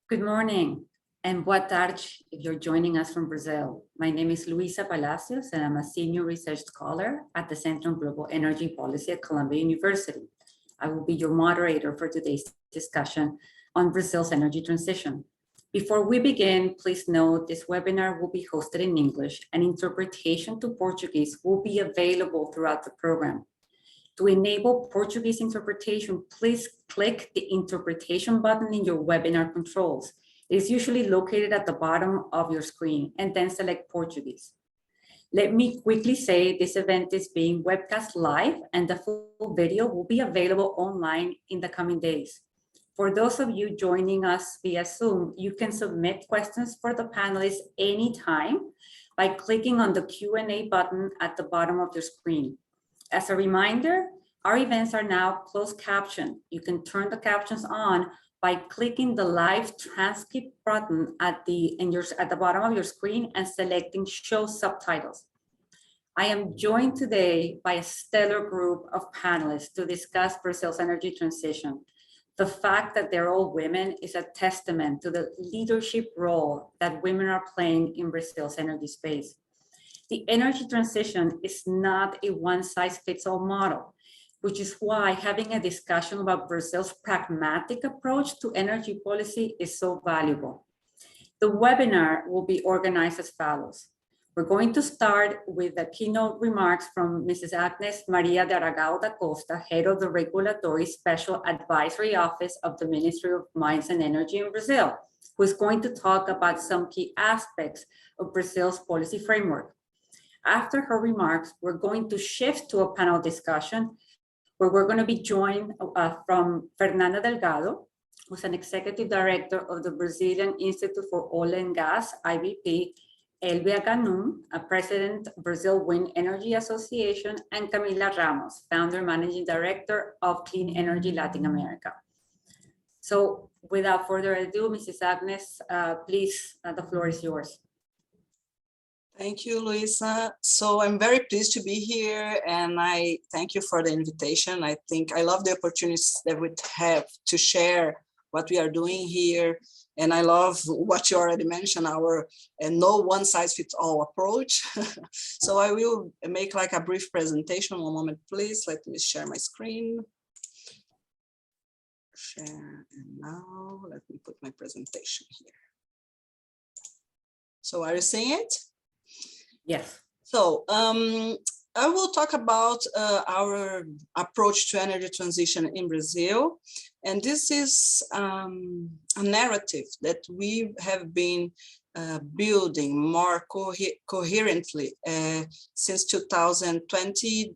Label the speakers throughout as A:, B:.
A: Good morning and boa tarde if you're joining us from Brazil. My name is Luisa Palacios and I'm a senior research scholar at the Center on Global Energy Policy at Columbia University. I will be your moderator for today's discussion on Brazil's energy transition. Before we begin, please note this webinar will be hosted in English and interpretation to Portuguese will be available throughout the program. To enable Portuguese interpretation, please click the interpretation button in your webinar controls. It is usually located at the bottom of your screen and then select Portuguese. Let me quickly say this event is being webcast live and the full video will be available online in the coming days. For those of you joining us via Zoom, you can submit questions for the panelists anytime by clicking on the Q&A button at the bottom of your screen. As a reminder, our events are now closed captioned. You can turn the captions on by clicking the live transcript button at the bottom of your screen and selecting Show Subtitles. I am joined today by a stellar group of panelists to discuss Brazil's energy transition. The fact that they're all women is a testament to the leadership role that women are playing in Brazil's energy space. The energy transition is not a one-size-fits-all model, which is why having a discussion about Brazil's pragmatic approach to energy policy is so valuable. The webinar will be organized as follows. We're going to start with the keynote remarks from Mrs. Agnes Maria de Aragao da Costa, head of the Regulatory Special Advisory Office of the Ministry of Mines and Energy in Brazil, who is going to talk about some key aspects of Brazil's policy framework. After her remarks, we're going to shift to a panel discussion where we're going to be joined from Fernanda Delgado, who's an executive director of the Brazilian Institute for Oil and Gas, IBP, Elvia Ganum, a president Brazil Wind Energy Association, and Camila Ramos, founder managing director of Clean Energy Latin America. So without further ado, Mrs. Agnes, please, the floor is yours.
B: Thank you, Luisa. So I'm very pleased to be here and I thank you for the invitation. I think I love the opportunities that we have to share what we are doing here. And I love what you already mentioned, our no one size fits all approach. So I will make like a brief presentation. One moment, please. Let me share my screen. Share, and now let me put my presentation here. So are you seeing it?
A: Yes.
B: So I will talk about our approach to energy transition in Brazil. And this is a narrative that we have been building more coherently since 2020,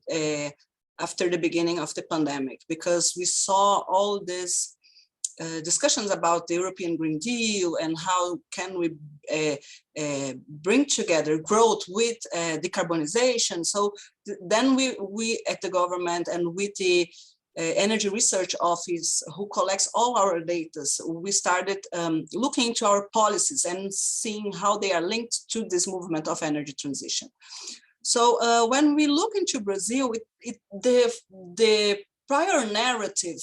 B: after the beginning of the pandemic, because we saw all this discussions about the European Green Deal and how can we bring together growth with decarbonization. So then we at the government and with the Energy Research Office, who collects all our data, we started looking into our policies and seeing how they are linked to this movement of energy transition. So when we look into Brazil, the prior narrative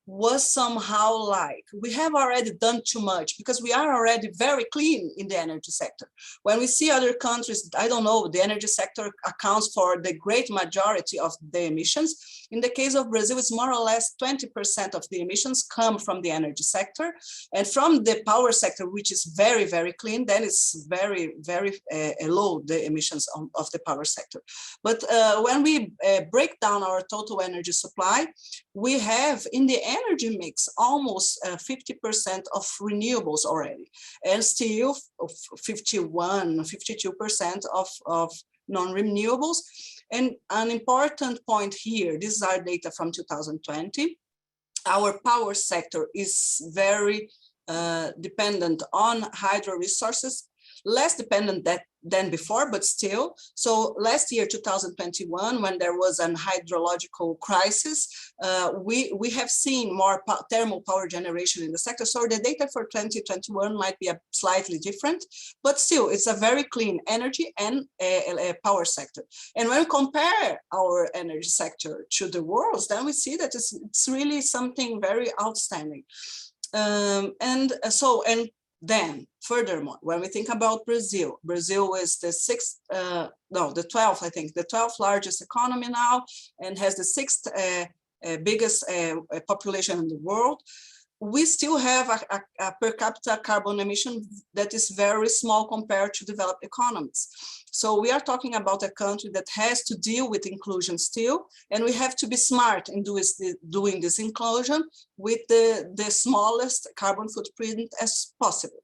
B: was somehow like, we have already done too much because we are already very clean in the energy sector. When we see other countries, I don't know, the energy sector accounts for the great majority of the emissions. In the case of Brazil, it's more or less 20% of the emissions come from the energy sector, and from the power sector, which is very, very clean, then it's very, very low, the emissions of the power sector. But when we break down our total energy supply, we have in the energy mix almost 50% of renewables already, and still 52% of non-renewables. And an important point here, this is our data from 2020, our power sector is very dependent on hydro resources, less dependent than before, but still. So last year, 2021, when there was an hydrological crisis, we have seen more thermal power generation in the sector. So the data for 2021 might be slightly different, but still it's a very clean energy and power sector. And when we compare our energy sector to the world, then we see that it's really something very outstanding. And then furthermore, when we think about Brazil, Brazil is the the 12th, I think, the 12th largest economy now, and has the 6th biggest population in the world. We still have a per capita carbon emission that is very small compared to developed economies. So we are talking about a country that has to deal with inclusion still, and we have to be smart in doing this inclusion with the smallest carbon footprint as possible.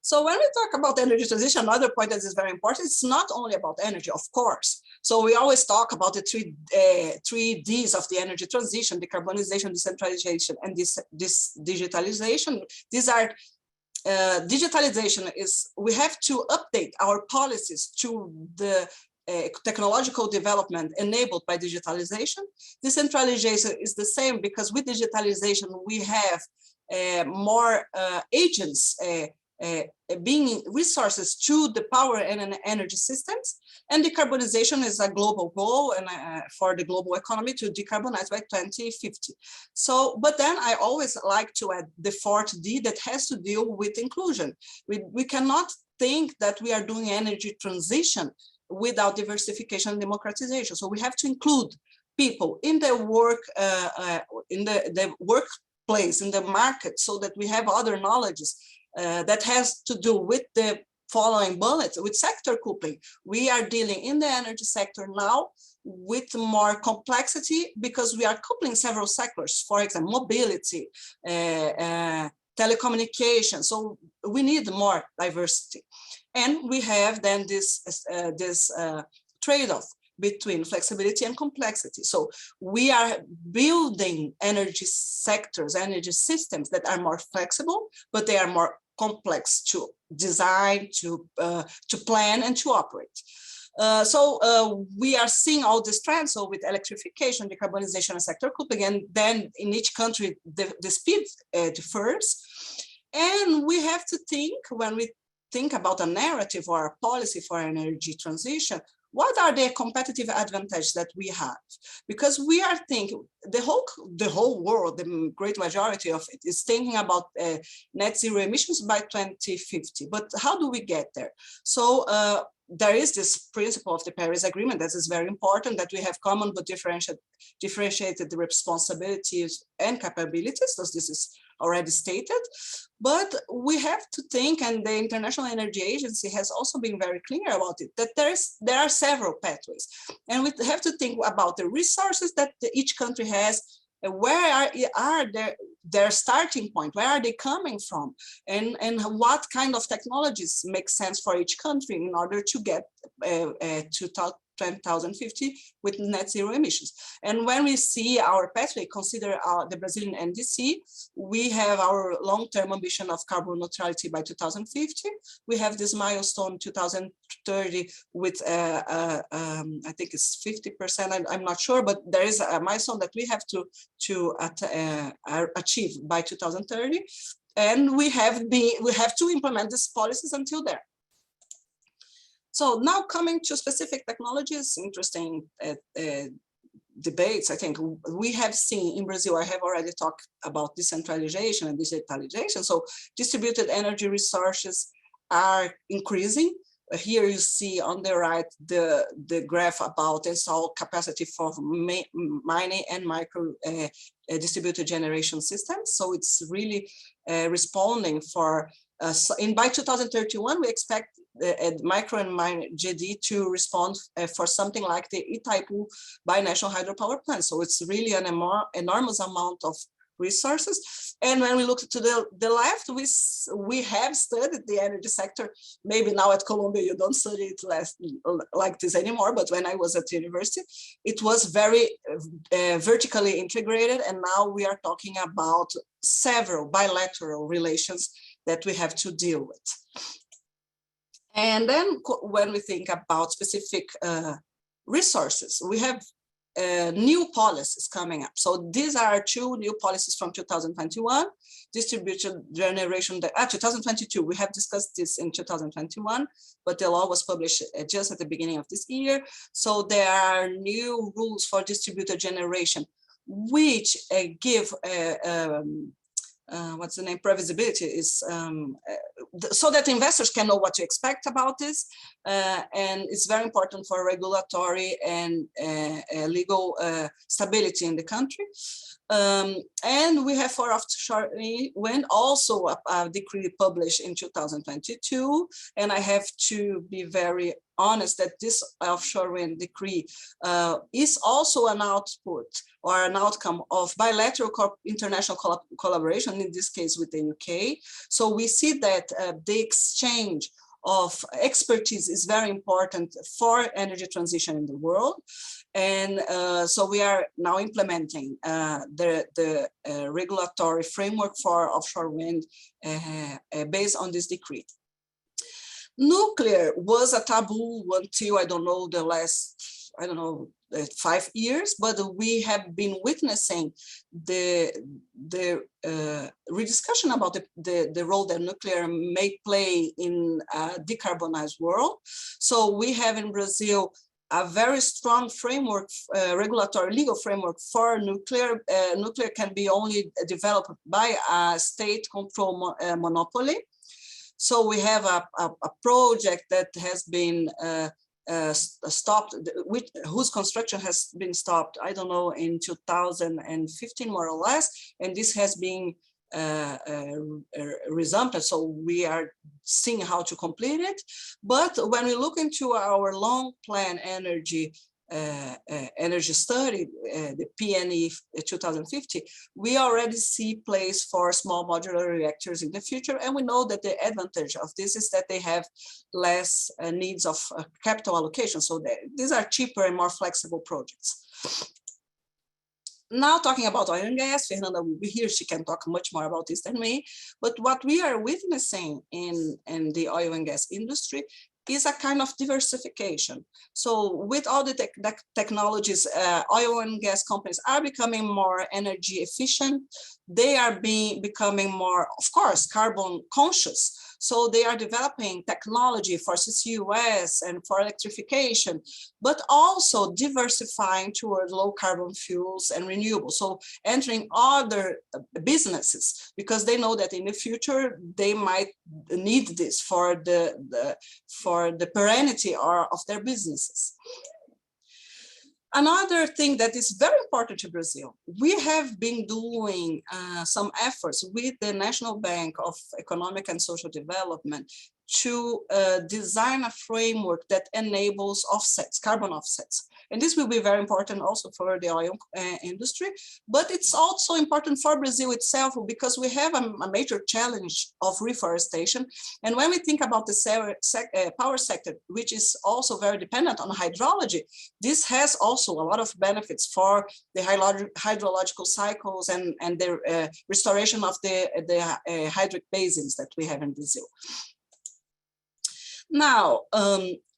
B: So when we talk about energy transition, another point that is very important, it's not only about energy, of course. So we always talk about the three Ds of the energy transition: decarbonization, decentralization, and this digitalization. These are digitalization is, we have to update our policies to the technological development enabled by digitalization. Decentralization is the same, because with digitalization, we have more agents being resources to the power and energy systems. And decarbonization is a global goal and for the global economy to decarbonize by 2050. So, but then I always like to add the fourth D that has to deal with inclusion. We cannot think that we are doing energy transition without diversification and democratization. So we have to include people in the work, in the workplace, in the market, so that we have other knowledges that has to do with the following bullets, with sector coupling. We are dealing in the energy sector now with more complexity, because we are coupling several sectors, for example, mobility, telecommunication. So we need more diversity. And we have then this trade-off between flexibility and complexity. So we are building energy sectors, energy systems that are more flexible, but they are more complex to design, to plan, and to operate. So we are seeing all these trends. So with electrification, decarbonization, and sector coupling, and then in each country, the speed differs. And we have to think, when we think about a narrative or a policy for energy transition, what are the competitive advantages that we have? Because we are thinking, the whole world, the great majority of it, is thinking about net zero emissions by 2050. But how do we get there? So there is this principle of the Paris Agreement that is very important, that we have common but differentiated responsibilities and capabilities, as this is already stated. But we have to think, and the International Energy Agency has also been very clear about it, that there are several pathways. And we have to think about the resources that each country has, and where are their starting point, where are they coming from, and what kind of technologies make sense for each country in order to get to 2050 with net zero emissions. And when we see our pathway, consider the Brazilian NDC, we have our long-term ambition of carbon neutrality by 2050. We have this milestone 2030 with, I think it's 50%, I'm not sure, but there is a milestone that we have to achieve by 2030. And we have to implement these policies until there. So now coming to specific technologies, interesting debates. I think we have seen in Brazil, I have already talked about decentralization and digitalization. So distributed energy resources are increasing. Here you see on the right the graph about installed capacity for mining and micro distributed generation systems. So it's really responding for, by 2031, we expect micro and mine GD to respond for something like the Itaipu binational hydropower plant. So it's really an enormous amount of resources. And when we look to the left, we have studied the energy sector. Maybe now at Columbia you don't study it like this anymore, but when I was at university, it was very vertically integrated. And now we are talking about several bilateral relations that we have to deal with. And then when we think about specific resources, we have new policies coming up. So these are two new policies from 2021, distributed generation, 2022, we have discussed this in 2021, but the law was published just at the beginning of this year. So there are new rules for distributed generation, which give what's the name, previsibility is so that investors can know what to expect about this. And it's very important for regulatory and legal stability in the country. And we have for offshore wind also a decree published in 2022. And I have to be very honest that this offshore wind decree is also an output or an outcome of bilateral international collaboration, in this case with the UK. So we see that the exchange of expertise is very important for energy transition in the world. And so we are now implementing the regulatory framework for offshore wind based on this decree. Nuclear was a taboo until, I don't know, the last, 5 years, but we have been witnessing the rediscussion about the role that nuclear may play in a decarbonized world. So we have in Brazil a very strong framework, regulatory legal framework for nuclear. Nuclear can be only developed by a state-controlled monopoly. So we have a project that has been stopped, whose construction has been stopped, I don't know, in 2015, more or less, and this has been resumed, so we are seeing how to complete it. But when we look into our long plan energy study, the PNE 2050, we already see place for small modular reactors in the future. And we know that the advantage of this is that they have less needs of capital allocation. So these are cheaper and more flexible projects. Now talking about oil and gas, Fernanda will be here, she can talk much more about this than me. But what we are witnessing in the oil and gas industry is a kind of diversification. So with all the technologies, oil and gas companies are becoming more energy efficient. They are becoming more, of course, carbon conscious. So they are developing technology for CCUS and for electrification, but also diversifying toward low carbon fuels and renewables. So entering other businesses, because they know that in the future, they might need this for the perennity of their businesses. Another thing that is very important to Brazil, we have been doing some efforts with the National Bank of Economic and Social Development to design a framework that enables offsets, carbon offsets. And this will be very important also for the oil industry, but it's also important for Brazil itself because we have a major challenge of reforestation. And when we think about the power sector, which is also very dependent on hydrology, this has also a lot of benefits for the hydrological cycles and the restoration of the hydric basins that we have in Brazil. Now,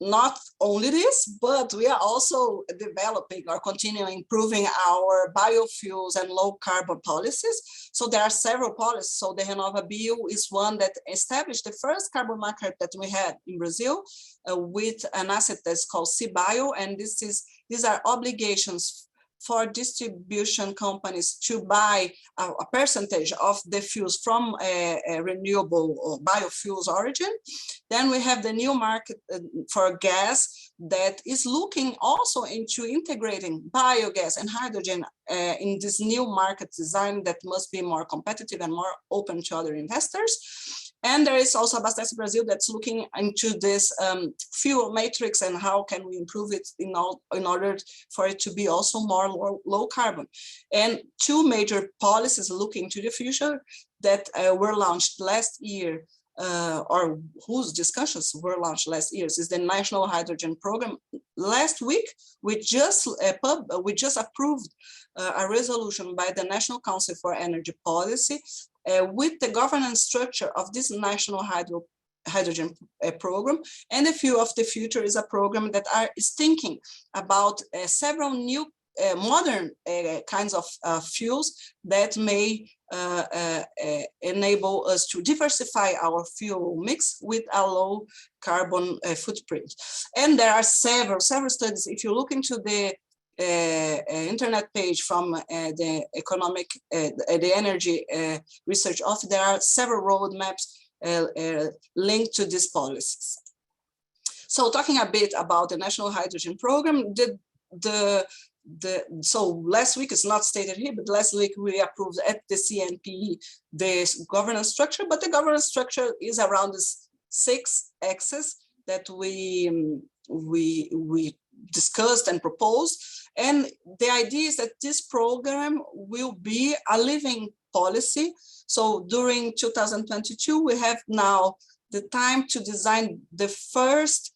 B: not only this, but we are also developing or continuing improving our biofuels and low carbon policies. So there are several policies. So the RenovaBio is one that established the first carbon market that we had in Brazil with an asset that's called CBio. And these are obligations for distribution companies to buy a percentage of the fuels from a renewable or biofuels origin. Then we have the new market for gas that is looking also into integrating biogas and hydrogen in this new market design that must be more competitive and more open to other investors. And there is also Abastece Brazil that's looking into this fuel matrix and how can we improve it in order for it to be also more low carbon. And two major policies looking to the future that were launched last year, or whose discussions were launched last year, is the National Hydrogen Program. Last week, we just approved a resolution by the National Council for Energy Policy with the governance structure of this National Hydrogen Program. And the Fuel of the Future is a program that is thinking about several new modern kinds of fuels that may enable us to diversify our fuel mix with a low carbon footprint. And there are several studies. If you look into the internet page from the energy research office, there are several roadmaps linked to these policies. So talking a bit about the National Hydrogen Program, so last week, it's not stated here, but last week we approved at the CNPE the governance structure, but the governance structure is around this 6 axes that we discussed and proposed. And the idea is that this program will be a living policy. So during 2022, we have now the time to design the first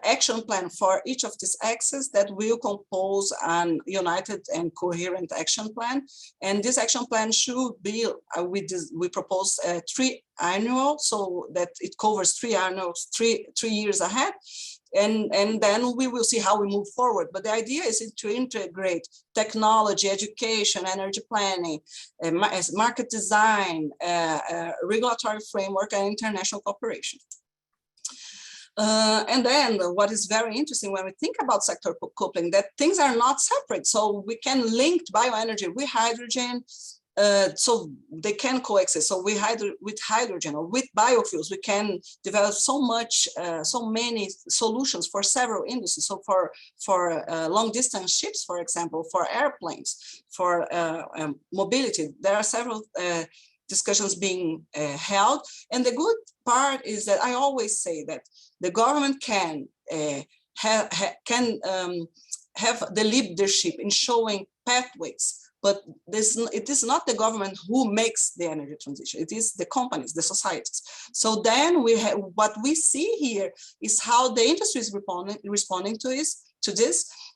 B: action plan for each of these axes that will compose an united and coherent action plan. And this action plan should be, we propose 3 annual, so that it covers 3 annuals, 3 years ahead. And then we will see how we move forward. But the idea is to integrate technology, education, energy planning, market design, regulatory framework, and international cooperation. And then what is very interesting when we think about sector coupling, that things are not separate. So we can link bioenergy with hydrogen, so they can coexist. So with hydrogen or with biofuels, we can develop so many solutions for several industries. So for long distance ships, for example, for airplanes, for mobility, there are several discussions being held. And the good part is that I always say that the government can have the leadership in showing pathways, but it is not the government who makes the energy transition. It is the companies, the societies. So then we have, what we see here is how the industry is responding to this.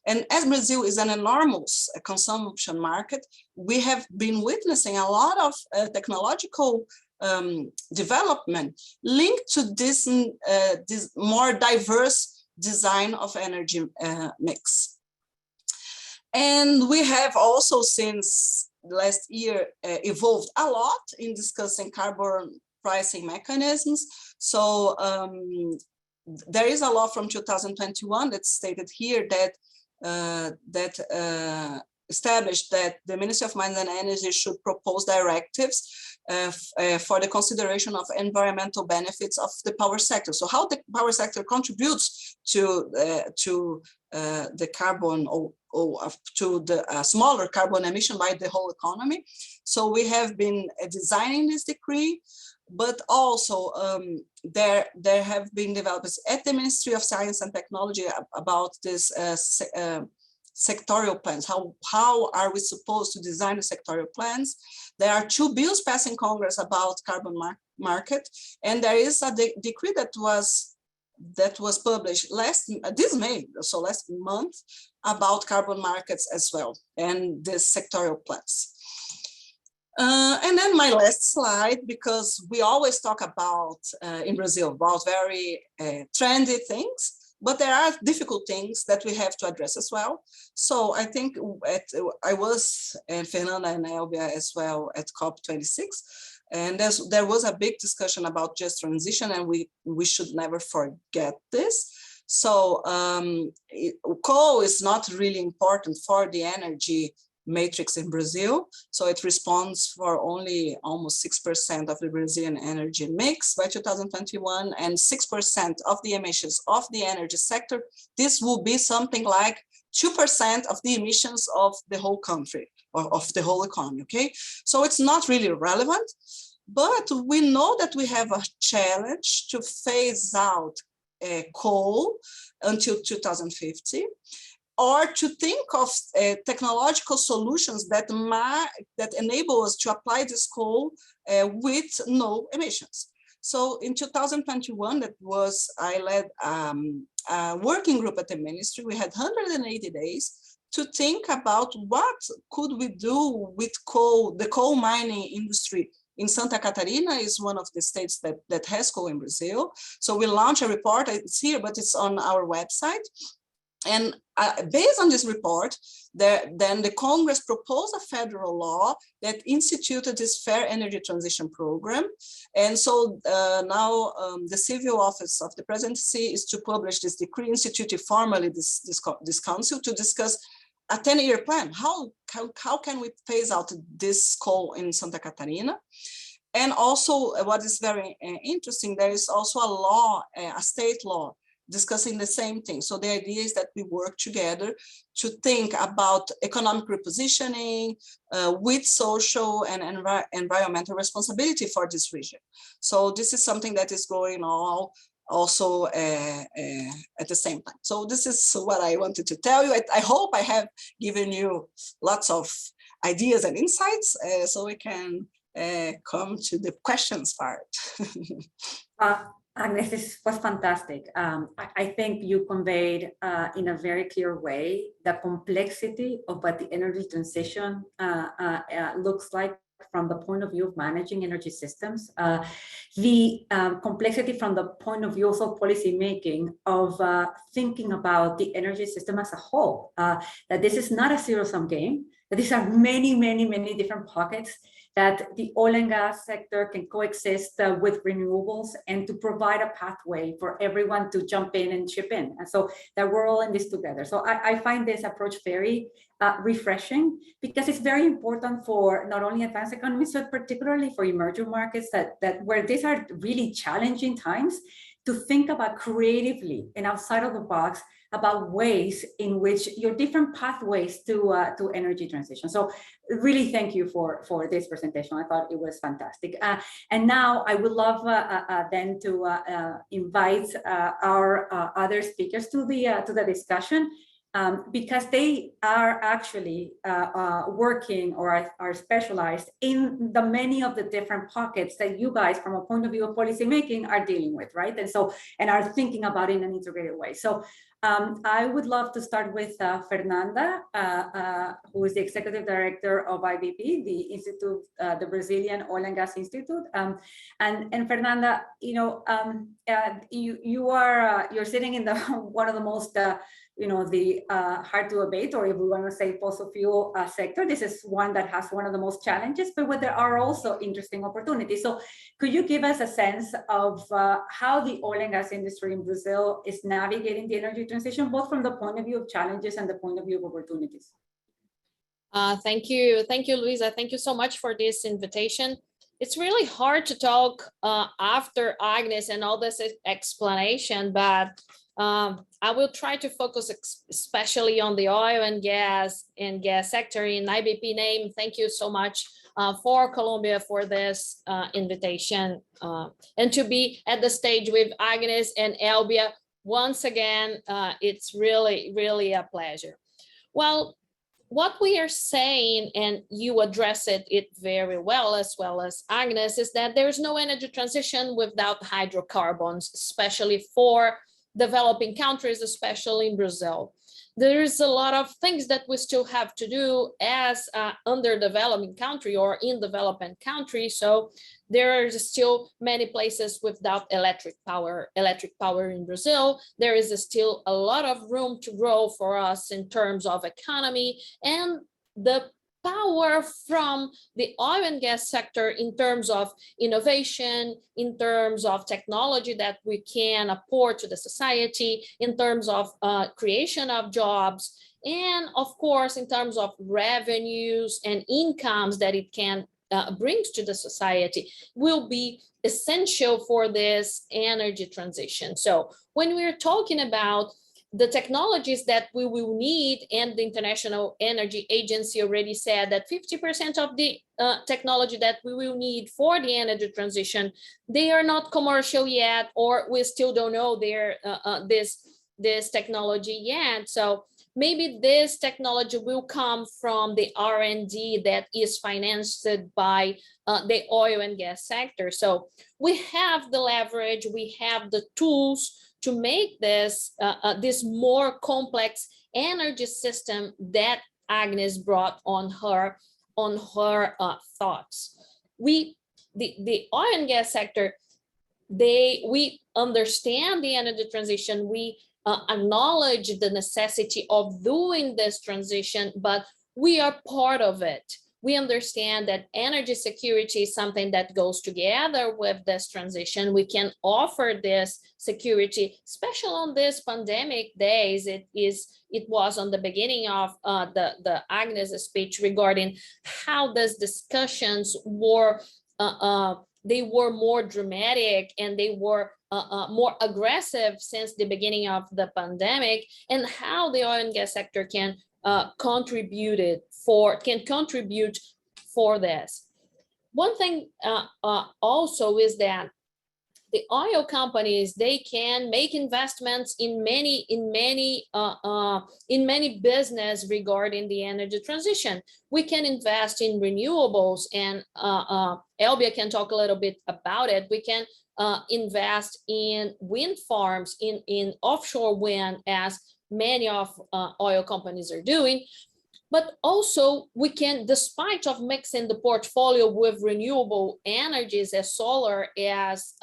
B: And as Brazil is an enormous consumption market, we have been witnessing a lot of technological development linked to this more diverse design of energy mix. And we have also since last year evolved a lot in discussing carbon pricing mechanisms. So there is a law from 2021 that stated here that established that the Ministry of Mines and Energy should propose directives for the consideration of environmental benefits of the power sector. So how the power sector contributes to the carbon or to the smaller carbon emission by the whole economy. So we have been designing this decree, but also there have been developments at the Ministry of Science and Technology about this sectorial plans. How are we supposed to design the sectorial plans? There are 2 bills passing Congress about carbon market, and there is a decree that was published this May, so last month, about carbon markets as well, and the sectorial plans. And then my last slide, because we always talk about, in Brazil, about very trendy things, but there are difficult things that we have to address as well. So I think I was, and Fernanda and Elvia as well, at COP26, and there was a big discussion about just transition, and we should never forget this. So coal is not really important for the energy matrix in Brazil. So it responds for only almost 6% of the Brazilian energy mix by 2021, and 6% of the emissions of the energy sector. This will be something like 2% of the emissions of the whole country or of the whole economy, okay? So it's not really relevant, but we know that we have a challenge to phase out coal until 2050, or to think of technological solutions that enable us to apply this coal with no emissions. So in 2021, I led a working group at the ministry. We had 180 days to think about what could we do with coal. The coal mining industry in Santa Catarina is one of the states that has coal in Brazil. So we launched a report. It's here, but it's on our website. And based on this report, then the Congress proposed a federal law that instituted this Fair Energy Transition Program. And so now the Civil Office of the Presidency is to publish this decree, instituting formally this council to discuss a 10-year plan. How can we phase out this coal in Santa Catarina? And also, what is very interesting, there is also a law, a state law, discussing the same thing. So the idea is that we work together to think about economic repositioning with social and environmental responsibility for this region. So this is something that is going on also at the same time. So this is what I wanted to tell you. I hope I have given you lots of ideas and insights so we can come to the questions part.
A: Agnes, this was fantastic. I think you conveyed in a very clear way the complexity of what the energy transition looks like from the point of view of managing energy systems, the complexity from the point of view of policy making of thinking about the energy system as a whole, that this is not a zero-sum game, that these are many, many, many different pockets, that the oil and gas sector can coexist with renewables and to provide a pathway for everyone to jump in and chip in. And so that we're all in this together. So I find this approach very refreshing, because it's very important for not only advanced economies, but particularly for emerging markets that where these are really challenging times, to think about creatively and outside of the box about ways in which your different pathways to energy transition. So really thank you for this presentation. I thought it was fantastic. And now I would love then to invite our other speakers to the discussion. Because they are actually working or are specialized in the many of the different pockets that you guys, from a point of view of policy making, are dealing with, right? And so, and are thinking about in an integrated way. So I would love to start with Fernanda, who is the Executive Director of IBP, the Institute, the Brazilian Oil and Gas Institute. And Fernanda, you know, you're sitting in the one of the most you know, the hard to abate, or if we want to say fossil fuel sector. This is one that has one of the most challenges, but where there are also interesting opportunities. So could you give us a sense of how the oil and gas industry in Brazil is navigating the energy transition, both from the point of view of challenges and the point of view of opportunities?
C: Thank you, Luisa. Thank you so much for this invitation. It's really hard to talk after Agnes and all this explanation, but I will try to focus especially on the oil and gas sector in IBP name. Thank you so much for Colombia for this invitation and to be at the stage with Agnes and Elbia once again. It's really, really a pleasure. Well, what we are saying, and you address it very well as Agnes, is that there's no energy transition without hydrocarbons, especially for developing countries, especially in Brazil. There's a lot of things that we still have to do as underdeveloping country or in development country. So there are still many places without electric power in Brazil. There is still a lot of room to grow for us in terms of economy and the power from the oil and gas sector in terms of innovation, in terms of technology that we can apport to the society, in terms of creation of jobs, and of course, in terms of revenues and incomes that it can brings to the society, will be essential for this energy transition. So when we're talking about the technologies that we will need, and the International Energy Agency already said that 50% of the technology that we will need for the energy transition, they are not commercial yet, or we still don't know this technology yet. So maybe this technology will come from the R&D that is financed by the oil and gas sector. So we have the leverage, we have the tools to make this this more complex energy system that Agnes brought on her thoughts. The oil and gas sector, we understand the energy transition. We acknowledge the necessity of doing this transition, but we are part of it. We understand that energy security is something that goes together with this transition. We can offer this security, especially on this pandemic days. It was on the beginning of the Agnes speech regarding how these discussions were, they were more dramatic and they were more aggressive since the beginning of the pandemic, and how the oil and gas sector can contribute for this. One thing also is that the oil companies, they can make investments in many business regarding the energy transition. We can invest in renewables, and Elbia can talk a little bit about it. We can invest in wind farms, in offshore wind, as many of oil companies are doing. But also we can, despite of mixing the portfolio with renewable energies as solar, as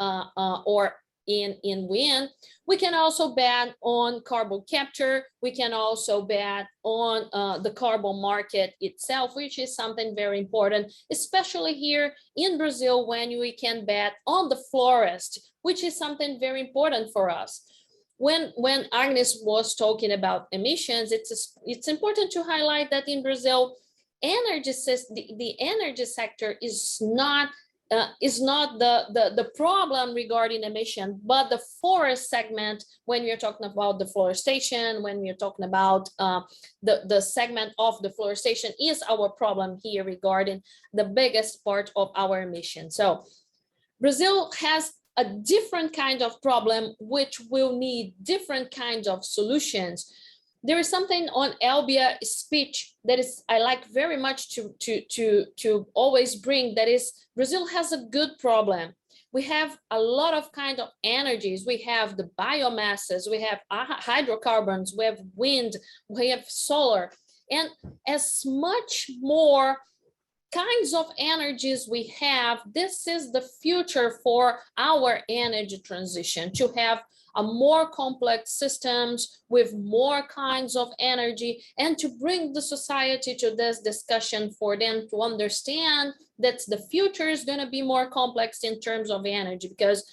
C: or in wind, we can also bet on carbon capture. We can also bet on the carbon market itself, which is something very important, especially here in Brazil, when we can bet on the forest, which is something very important for us. When Agnes was talking about emissions, it's important to highlight that in Brazil, the energy sector is not the problem regarding emission, but the forest segment. When we're talking about deforestation, when we're talking about the segment of deforestation, is our problem here regarding the biggest part of our emissions. So Brazil has a different kind of problem, which will need different kinds of solutions. There is something on Elbia's speech that is I like very much to always bring, that is, Brazil has a good problem. We have a lot of kind of energies. We have the biomasses, we have hydrocarbons, we have wind, we have solar, and as much more kinds of energies we have, this is the future for our energy transition, to have a more complex systems with more kinds of energy, and to bring the society to this discussion for them to understand that the future is going to be more complex in terms of energy, because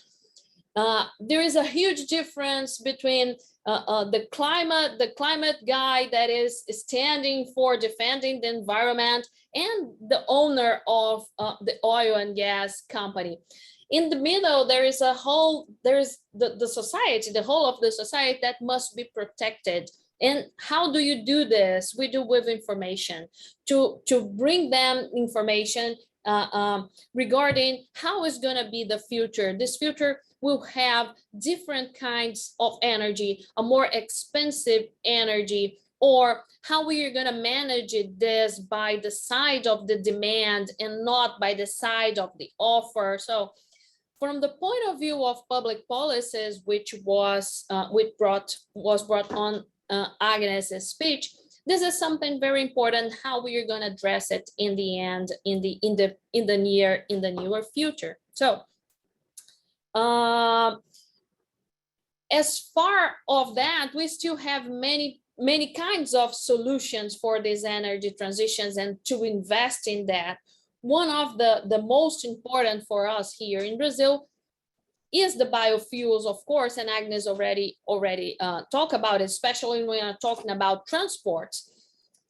C: there is a huge difference between the climate guy that is standing for defending the environment and the owner of the oil and gas company. In the middle, there is the whole of the society that must be protected. And how do you do this? We do with information, to bring them information regarding how is going to be the future. This future will have different kinds of energy, a more expensive energy, or how we are going to manage this by the side of the demand and not by the side of the offer. So from the point of view of public policies, which was brought on Agnes' speech, this is something very important, how we are going to address it in the end, in the near future. So as far of that, we still have many kinds of solutions for these energy transitions, and to invest in that. One of the most important for us here in Brazil is the biofuels, of course, and Agnes already talked about it, especially when we are talking about transports.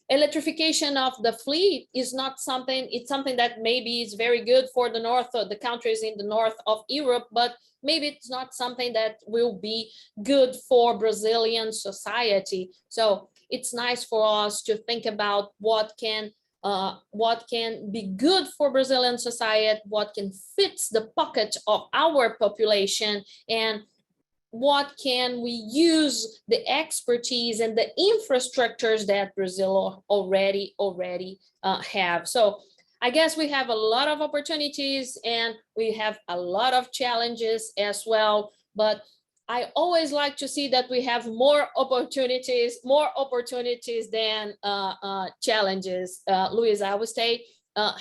C: Electrification of the fleet is not something, it's something that maybe is very good for the north of the countries in the north of Europe, but maybe it's not something that will be good for Brazilian society. So it's nice for us to think about what can be good for Brazilian society, what can fit the pocket of our population, and what can we use the expertise and the infrastructures that Brazil already have. So I guess we have a lot of opportunities and we have a lot of challenges as well, but I always like to see that we have more opportunities than challenges. Luis, I will stay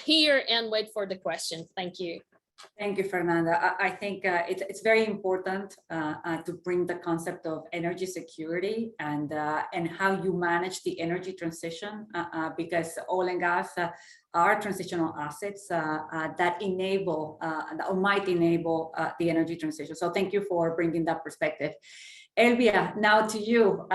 C: here and wait for the question. Thank you.
A: Thank you, Fernanda. I think it's very important to bring the concept of energy security and how you manage the energy transition, because oil and gas are transitional assets that enable, or might enable the energy transition. So thank you for bringing that perspective. Elvia, now to you.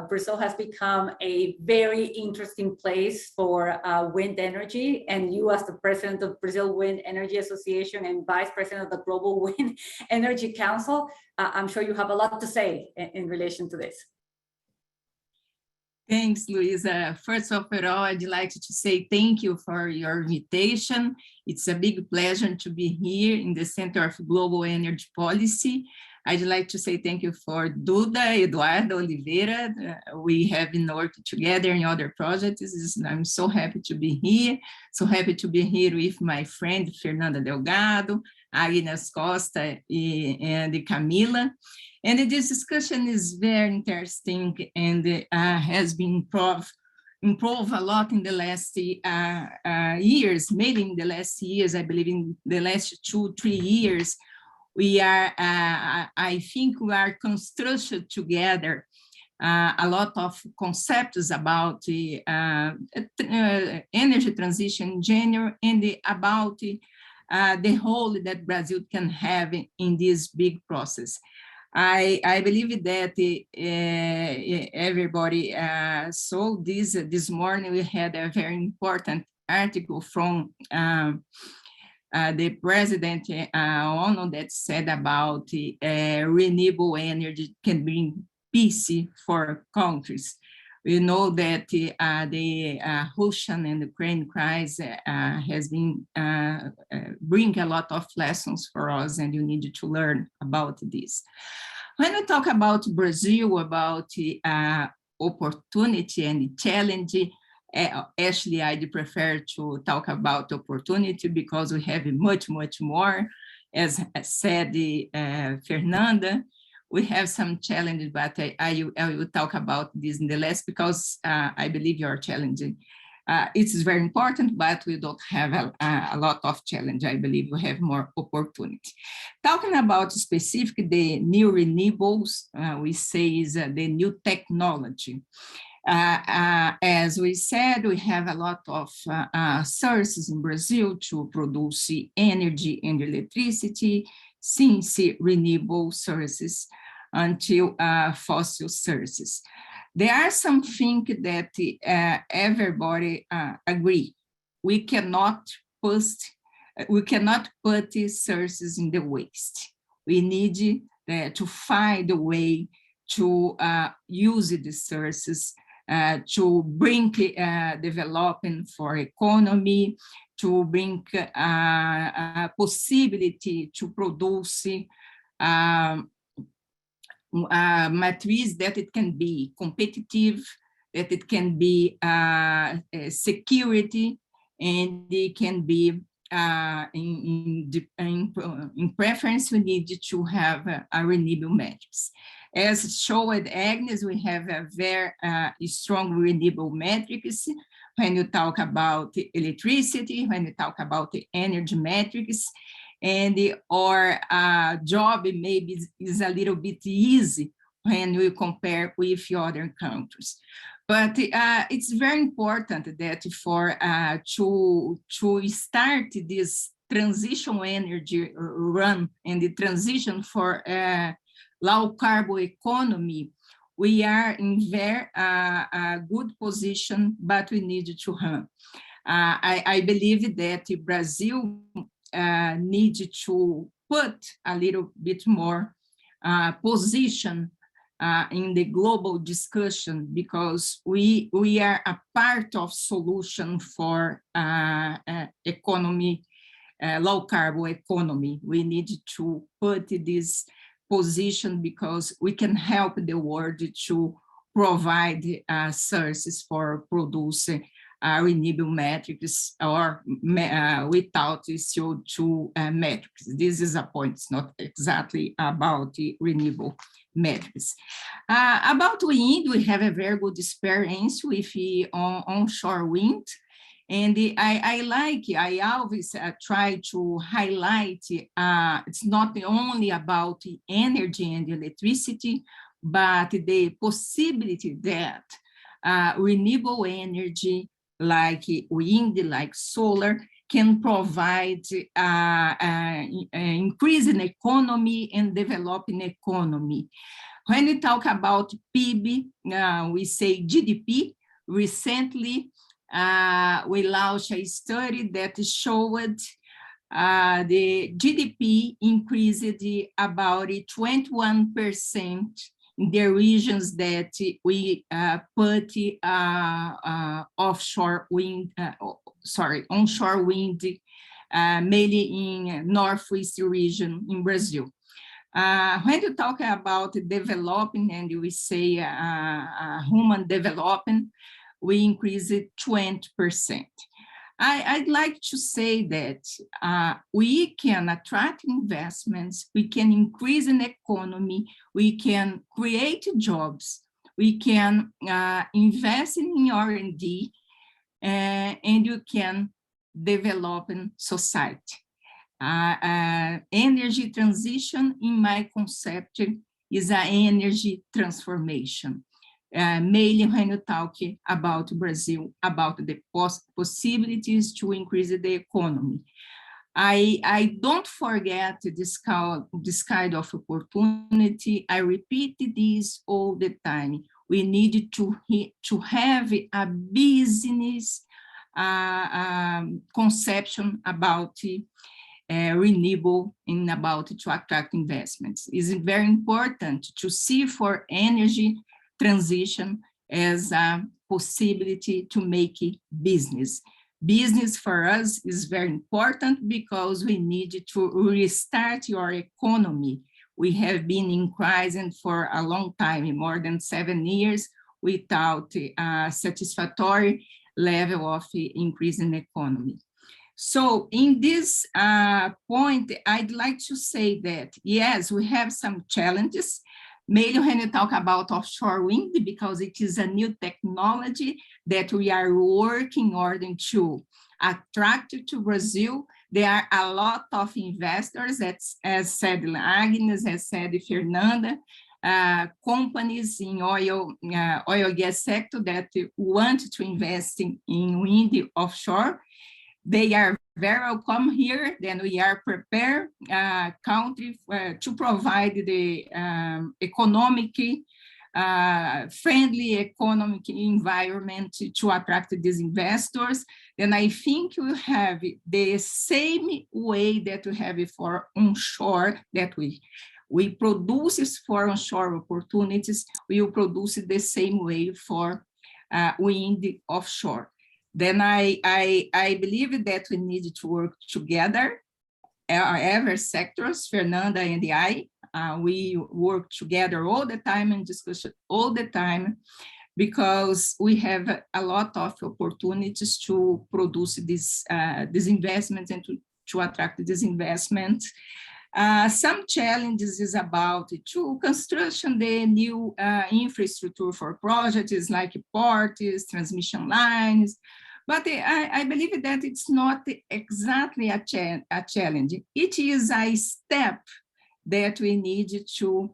A: Brazil has become a very interesting place for wind energy, and you as the president of Brazil Wind Energy Association and vice president of the Global Wind Energy Council, I'm sure you have a lot to say in relation to this.
D: Thanks, Luisa. First of all, I'd like to say thank you for your invitation. It's a big pleasure to be here in the Center of Global Energy Policy. I'd like to say thank you for Duda, Eduardo, Oliveira. We have been working together in other projects. I'm so happy to be here. So happy to be here with my friend, Fernanda Delgado, Agnes Costa, and Camila. And this discussion is very interesting and has been improved a lot in the last years, mainly in the last years, I believe in the last 2-3 years. We are, I think we are constructing together a lot of concepts about the energy transition in general and about the role that Brazil can have in this big process. I believe that everybody saw this morning. We had a very important article from the president Ono that said about renewable energy can bring peace for countries. We know that the Russian and Ukraine crisis has been bring a lot of lessons for us, and you need to learn about this. When we talk about Brazil, about opportunity and challenge, actually, I'd prefer to talk about opportunity because we have much, much more. As said Fernanda, we have some challenges, but I will talk about this in the last because I believe you are challenging. It's very important, but we don't have a lot of challenge. I believe we have more opportunity. Talking about specific, the new renewables, we say is the new technology. As we said, we have a lot of sources in Brazil to produce energy and electricity, since renewable sources until fossil sources. There are some things that everybody agree. We cannot put sources in the waste. We need to find a way to use the sources to bring development for economy, to bring a possibility to produce matriz that it can be competitive, that it can be security, and it can be in preference, we need to have a renewable matrix. As showed Agnes, we have a very strong renewable matrix when you talk about electricity, when you talk about the energy matrix, and our job maybe is a little bit easy when we compare with other countries. But it's very important that for to start this transition energy run and the transition for low carbon economy, we are in very good position, but we need to run. I believe that Brazil needs to put a little bit more position in the global discussion, because we are a part of solution for economy, low carbon economy. We need to put this position because we can help the world to provide sources for producing renewable metrics or without CO2 metrics. This is a point, it's not exactly about the renewable metrics. About wind, we have a very good experience with onshore wind. And I always try to highlight, it's not only about the energy and electricity, but the possibility that renewable energy, like wind, like solar, can provide increase in economy and developing economy. When we talk about PIB, we say GDP. Recently, we launched a study that showed the GDP increased about 21% in the regions that we put onshore wind, mainly in Northeast region in Brazil. When you talk about developing and we say human development, we increase it 20%. I'd like to say that we can attract investments, we can increase an economy, we can create jobs, we can invest in R&D, and you can develop in society. Energy transition, in my concept, is an energy transformation. Mainly when you talk about Brazil, about the possibilities to increase the economy. I don't forget this kind of opportunity. I repeat this all the time. We need to have a business conception about renewable and about to attract investments. It's very important to see for energy transition as a possibility to make it business. Business for us is very important because we need to restart your economy. We have been in crisis for a long time, more than 7 years, without a satisfactory level of increase in economy. So in this point, I'd like to say that, yes, we have some challenges, mainly when you talk about offshore wind, because it is a new technology that we are working in order to attract to Brazil. There are a lot of investors, as said Agnes, as said Fernanda, companies in oil gas sector that want to invest in wind offshore. They are very welcome here. Then we are prepared country to provide the friendly economic environment to attract these investors. Then I think we have the same way that we have for onshore, that we produce for onshore opportunities, we will produce the same way for wind offshore. Then I believe that we need to work together, every sectors, Fernanda and I, we work together all the time and discuss all the time, because we have a lot of opportunities to produce these investments and to attract these investments. Some challenges is about to construction the new infrastructure for projects like ports, transmission lines, but I believe that it's not exactly a challenge. It is a step that we need to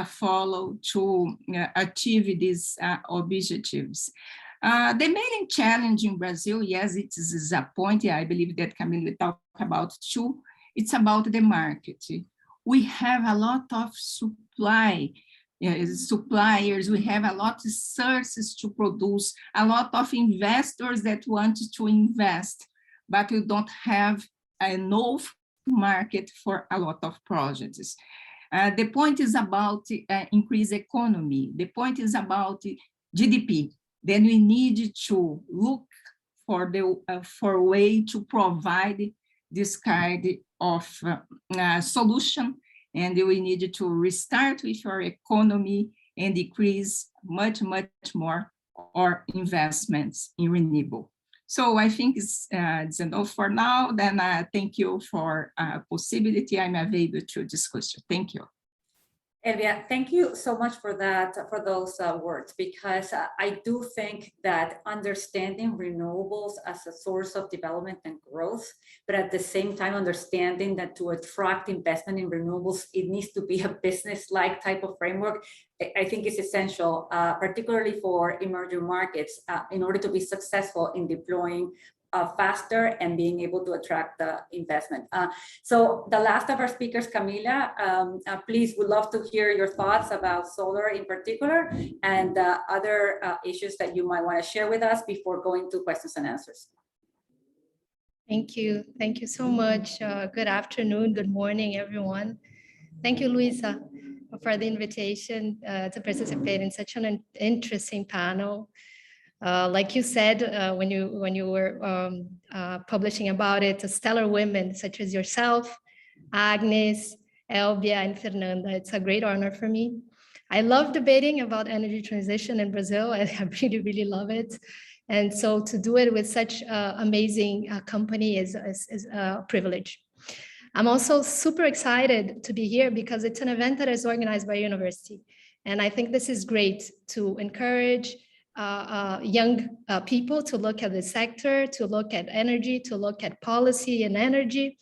D: follow to achieve these objectives. The main challenge in Brazil, yes, it is a point I believe that Camille talked about too. It's about the market. We have a lot of suppliers, we have a lot of sources to produce, a lot of investors that want to invest, but we don't have enough market for a lot of projects. The point is about increased economy. The point is about GDP. Then we need to look for a way to provide this kind of solution, and we need to restart with our economy and decrease much more our investments in renewable. So I think it's enough for now. Then thank you for possibility I'm available to discuss. Thank you.
A: Elvia, thank you so much for that, for those words, because I do think that understanding renewables as a source of development and growth, but at the same time understanding that to attract investment in renewables, it needs to be a business-like type of framework, I think is essential, particularly for emerging markets, in order to be successful in deploying faster and being able to attract the investment. So the last of our speakers, Camila, please, would love to hear your thoughts about solar in particular and other issues that you might want to share with us before going to questions and answers.
E: Thank you. Thank you so much. Good afternoon, good morning, everyone. Thank you, Luisa, for the invitation to participate in such an interesting panel. Like you said, when you were publishing about it, stellar women such as yourself, Agnes, Elvia, and Fernanda. It's a great honor for me. I love debating about energy transition in Brazil. I really, really love it. And so to do it with such amazing company is a privilege. I'm also super excited to be here because it's an event that is organized by a university. And I think this is great to encourage young people to look at the sector, to look at energy, to look at policy and energy,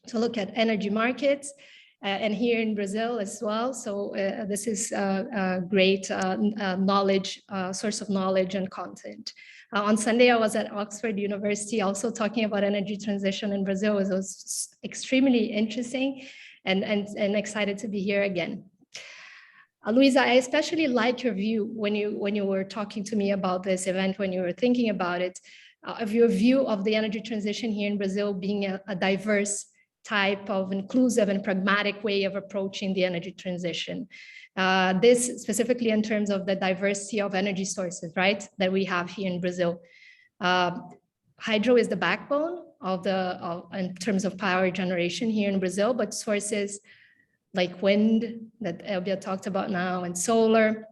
E: to look at energy markets, and here in Brazil as well. So this is a great knowledge, source of knowledge and content. On Sunday, I was at Oxford University also talking about energy transition in Brazil. It was extremely interesting and excited to be here again. Luisa, I especially like your view when you were talking to me about this event, when you were thinking about it, of your view of the energy transition here in Brazil being a diverse type of inclusive and pragmatic way of approaching the energy transition. This specifically in terms of the diversity of energy sources, right, that we have here in Brazil. Hydro is the backbone in terms of power generation here in Brazil, but sources like wind that Elvia talked about now and solar,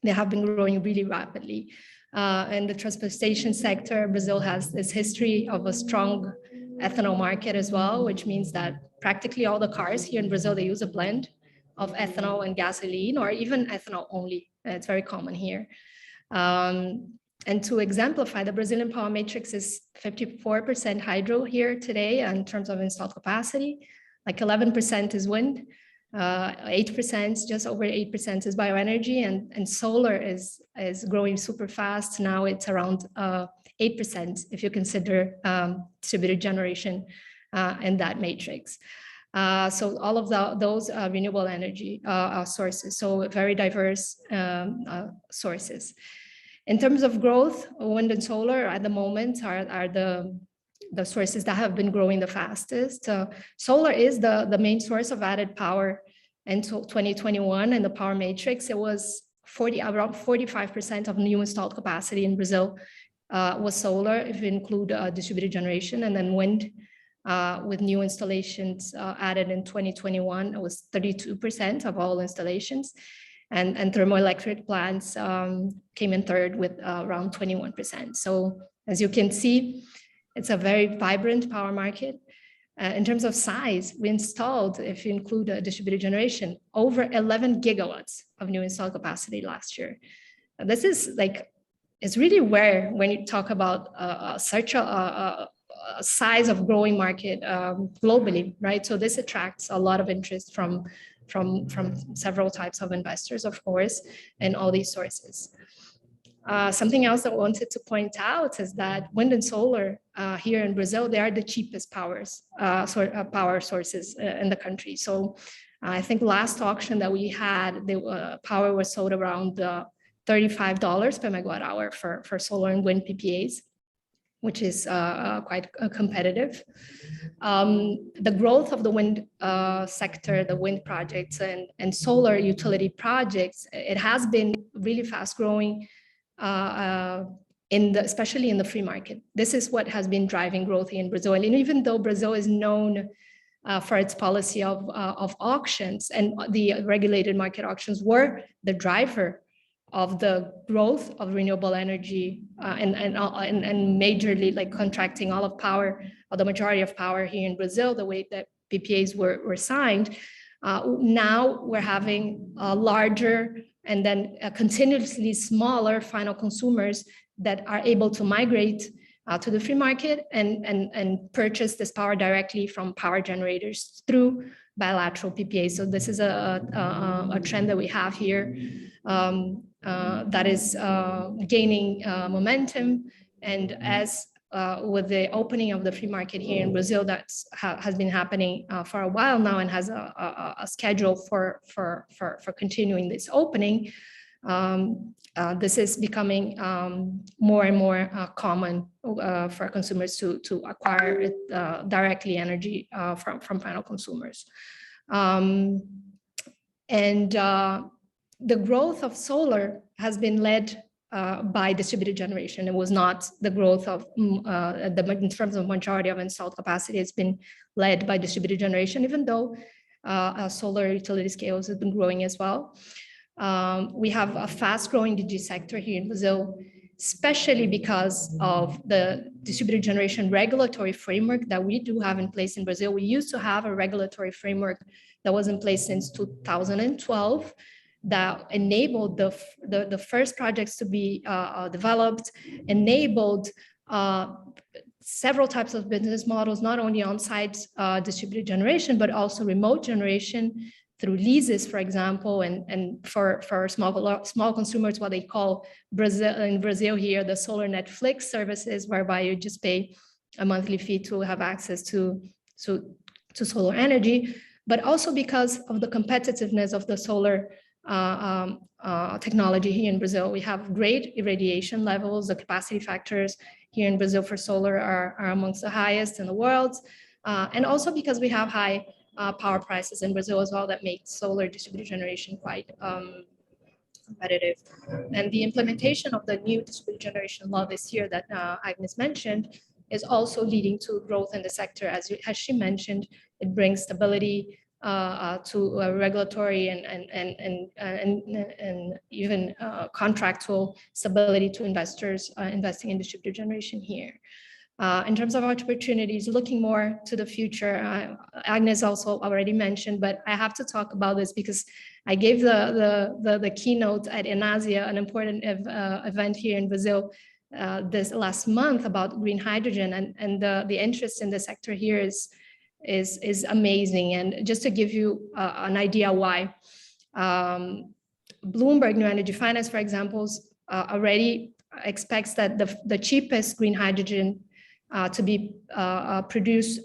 E: they have been growing really rapidly. In the transportation sector, Brazil has this history of a strong ethanol market as well, which means that practically all the cars here in Brazil, they use a blend of ethanol and gasoline, or even ethanol only. It's very common here. And to exemplify, the Brazilian power matrix is 54% hydro here today in terms of installed capacity, like 11% is wind, 8%, just over 8% is bioenergy, and solar is growing super fast. Now it's around 8% if you consider distributed generation in that matrix. So all of those renewable energy sources, so very diverse sources. In terms of growth, wind and solar at the moment are the sources that have been growing the fastest. Solar is the main source of added power until 2021 in the power matrix. It was around 45% of new installed capacity in Brazil was solar, if you include distributed generation, and then wind with new installations added in 2021, it was 32% of all installations. And thermoelectric plants came in third with around 21%. So as you can see, it's a very vibrant power market. In terms of size, we installed, if you include distributed generation, over 11 gigawatts of new installed capacity last year. And this is like, it's really rare when you talk about such a size of growing market globally, right? So this attracts a lot of interest from several types of investors, of course, and all these sources. Something else I wanted to point out is that wind and solar here in Brazil, they are the cheapest power sources in the country. So I think last auction that we had, the power was sold around $35 per megawatt hour for solar and wind PPAs, which is quite competitive. The growth of the wind sector, the wind projects and solar utility projects, it has been really fast growing, especially in the free market. This is what has been driving growth in Brazil. And even though Brazil is known for its policy of auctions, and the regulated market auctions were the driver of the growth of renewable energy and majorly like contracting all of power, or the majority of power here in Brazil, the way that PPAs were signed, Now we're having larger and then continuously smaller final consumers that are able to migrate to the free market and purchase this power directly from power generators through bilateral PPAs. So this is a trend that we have here that is gaining momentum. And as with the opening of the free market here in Brazil, that has been happening for a while now and has a schedule for continuing this opening. This is becoming more and more common for consumers to acquire it, directly energy from final consumers. The growth of solar has been led by distributed generation. It was not the growth of, in terms of majority of installed capacity, it's been led by distributed generation, even though solar utility scales have been growing as well. We have a fast growing DG sector here in Brazil, especially because of the distributed generation regulatory framework that we do have in place in Brazil. We used to have a regulatory framework that was in place since 2012 that enabled the first projects to be developed, enabled several types of business models, not only on-site distributed generation, but also remote generation through leases, for example, and for small consumers, what they call in Brazil here, the solar Netflix services, whereby you just pay a monthly fee to have access to solar energy, but also because of the competitiveness of the solar technology here in Brazil. We have great irradiation levels. The capacity factors here in Brazil for solar are amongst the highest in the world. And also because we have high power prices in Brazil as well, that makes solar distributed generation quite competitive. And the implementation of the new distributed generation law this year that Agnes mentioned is also leading to growth in the sector. As she mentioned, it brings stability to regulatory and even contractual stability to investors investing in distributed generation here. In terms of opportunities, looking more to the future, Agnes also already mentioned, but I have to talk about this because I gave the keynote at Enasia, an important event here in Brazil this last month about green hydrogen, and the interest in the sector here is amazing. And just to give you an idea why, Bloomberg New Energy Finance, for example, already expects that the cheapest green hydrogen to be produced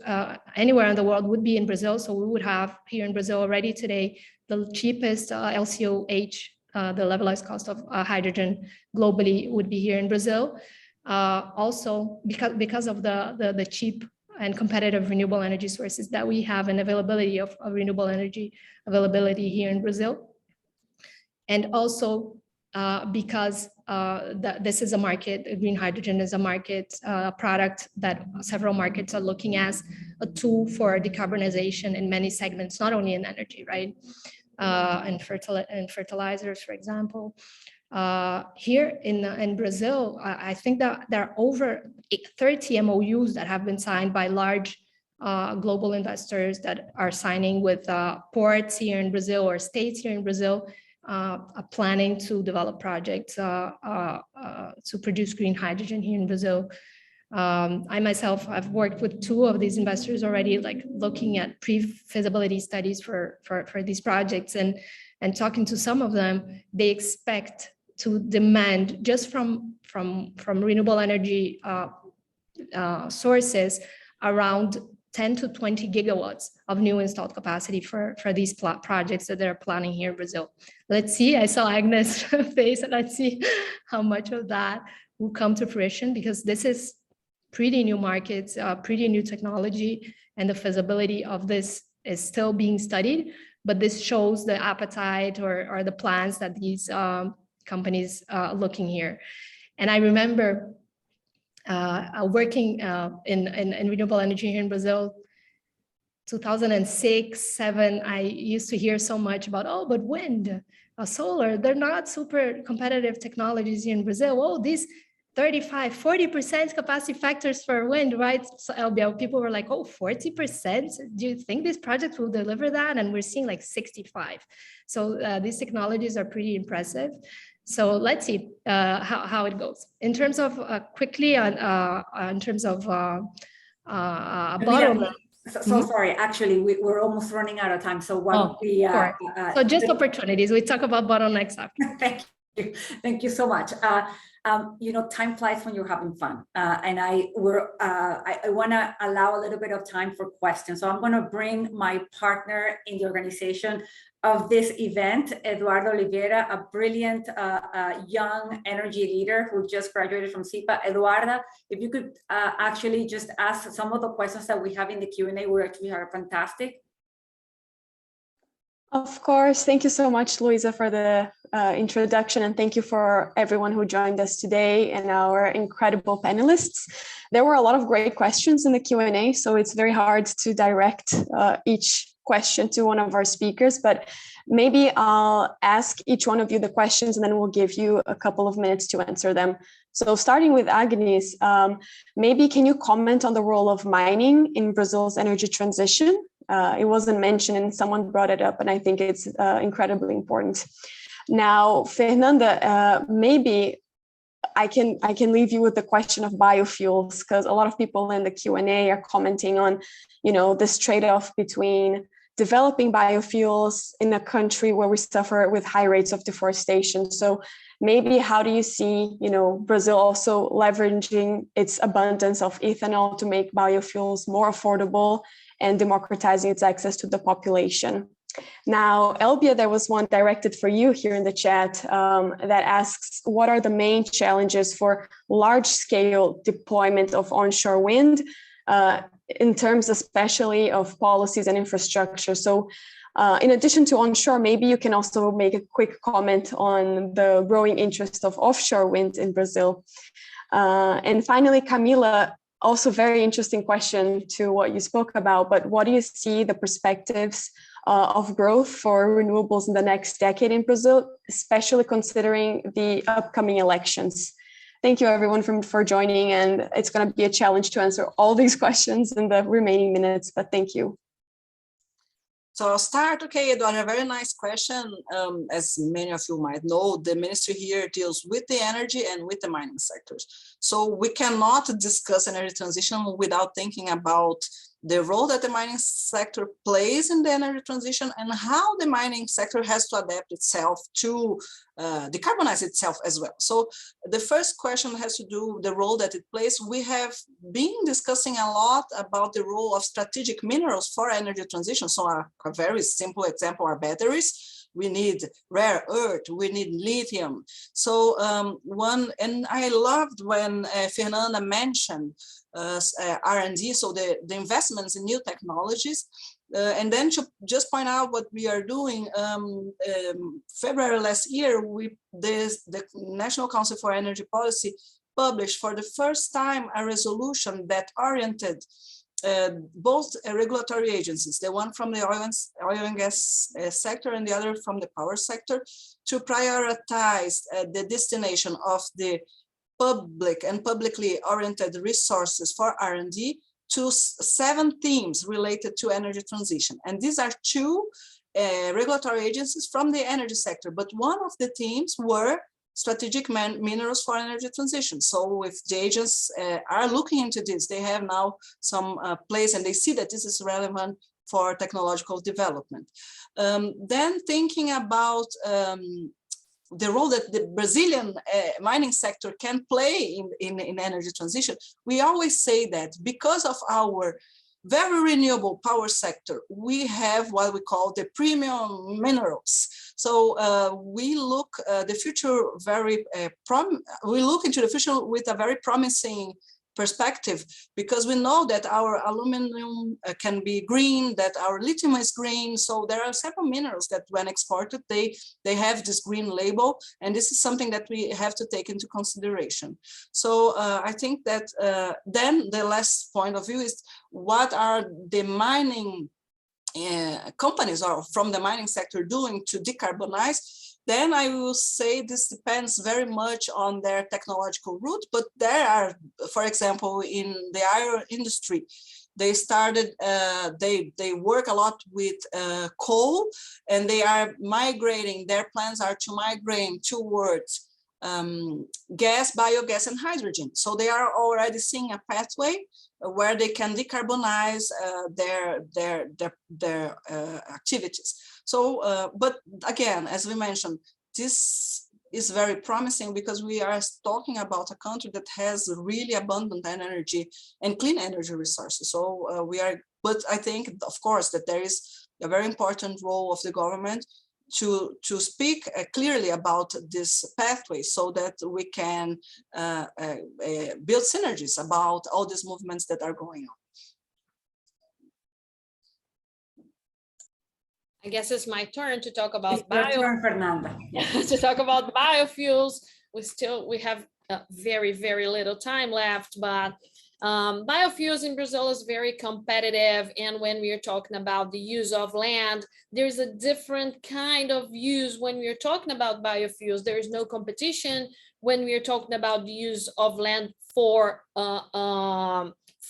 E: anywhere in the world would be in Brazil. So we would have here in Brazil already today the cheapest LCOH, the levelized cost of hydrogen globally, would be here in Brazil. Also because of the cheap and competitive renewable energy sources that we have, and availability of renewable energy availability here in Brazil. And also because this is a market, green hydrogen is a market product that several markets are looking as a tool for decarbonization in many segments, not only in energy, right? And fertilizers, for example. Here in Brazil, I think that there are over 30 MOUs that have been signed by large global investors that are signing with ports here in Brazil or states here in Brazil, planning to develop projects to produce green hydrogen here in Brazil. I myself, I've worked with 2 of these investors already, like looking at pre-feasibility studies for these projects, and talking to some of them, they expect to demand just from renewable energy sources around 10 to 20 gigawatts of new installed capacity for these projects that they're planning here in Brazil. Let's see, I saw Agnes' face, and let's see how much of that will come to fruition, because this is pretty new markets, pretty new technology, and the feasibility of this is still being studied, but this shows the appetite or the plans that these companies are looking here. And I remember working in renewable energy here in Brazil, 2006, 2007, I used to hear so much about, oh, but wind, solar, they're not super competitive technologies here in Brazil. Oh, these 35, 40% capacity factors for wind, right? So LBL, people were like, oh, 40%? Do you think this project will deliver that? And we're seeing like 65. So these technologies are pretty impressive. So let's see how it goes. In terms of quickly in terms of bottleneck.
A: So sorry, actually, we're almost running out of time. So why don't we?
E: So just opportunities. We talk about bottlenecks after.
A: Thank you. Thank you so much. You know, time flies when you're having fun. And I want to allow a little bit of time for questions. So I'm going to bring my partner in the organization of this event, Eduardo Oliveira, a brilliant young energy leader who just graduated from SIPA. Eduardo, if you could actually just ask some of the questions that we have in the Q&A, we actually are fantastic.
F: Of course. Thank you so much, Luisa, for the introduction, and thank you for everyone who joined us today and our incredible panelists. There were a lot of great questions in the Q&A, so it's very hard to direct each question to one of our speakers, but maybe I'll ask each one of you the questions and then we'll give you a couple of minutes to answer them. So starting with Agnes, maybe can you comment on the role of mining in Brazil's energy transition? It wasn't mentioned and someone brought it up, and I think it's incredibly important. Now, Fernanda, maybe I can leave you with the question of biofuels, because a lot of people in the Q&A are commenting on, you know, this trade-off between developing biofuels in a country where we suffer with high rates of deforestation. So maybe how do you see, you know, Brazil also leveraging its abundance of ethanol to make biofuels more affordable and democratizing its access to the population? Now, Elbia, there was one directed for you here in the chat that asks, what are the main challenges for large-scale deployment of onshore wind in terms especially of policies and infrastructure? So in addition to onshore, maybe you can also make a quick comment on the growing interest of offshore wind in Brazil. And finally, Camila, also very interesting question to what you spoke about, but what do you see the perspectives of growth for renewables in the next decade in Brazil, especially considering the upcoming elections? Thank you everyone for joining, and it's going to be a challenge to answer all these questions in the remaining minutes, but thank you.
B: So I'll start. Okay, Eduardo, a very nice question. As many of you might know, the ministry here deals with the energy and with the mining sectors. So we cannot discuss energy transition without thinking about the role that the mining sector plays in the energy transition and how the mining sector has to adapt itself to decarbonize itself as well. So the first question has to do with the role that it plays. We have been discussing a lot about the role of strategic minerals for energy transition. So a very simple example are batteries. We need rare earth, we need lithium. So and I loved when Fernanda mentioned R&D, so the investments in new technologies. And then to just point out what we are doing, February last year, the National Council for Energy Policy published for the first time a resolution that oriented both regulatory agencies, the one from the oil and gas sector and the other from the power sector, to prioritize the destination of the public and publicly oriented resources for R&D to 7 themes related to energy transition. And these are 2 regulatory agencies from the energy sector, but one of the themes were strategic minerals for energy transition. So if the agents are looking into this, they have now some place and they see that this is relevant for technological development. Then thinking about the role that the Brazilian mining sector can play in energy transition, we always say that because of our very renewable power sector, we have what we call the premium minerals. So we look the future we look into the future with a very promising perspective, because we know that our aluminum can be green, that our lithium is green. So there are several minerals that when exported, they have this green label. And this is something that we have to take into consideration. So I think that then the last point of view is what are the mining companies or from the mining sector doing to decarbonize, then I will say this depends very much on their technological route. But there are, for example, in the iron industry, they started, they work a lot with coal, and they are migrating, their plans are to migrate towards gas, biogas, and hydrogen. So they are already seeing a pathway where they can decarbonize their activities. So, but again, as we mentioned, this is very promising because we are talking about a country that has really abundant energy and clean energy resources. So but I think, of course, that there is a very important role of the government to speak clearly about this pathway so that we can build synergies about all these movements that are going on.
C: I guess it's my turn to talk about
A: It's your turn, Fernanda.
C: to talk about biofuels. We have very, very little time left, but biofuels in Brazil is very competitive. And when we are talking about the use of land, there's a different kind of use when we're talking about biofuels. There is no competition when we're talking about the use of land for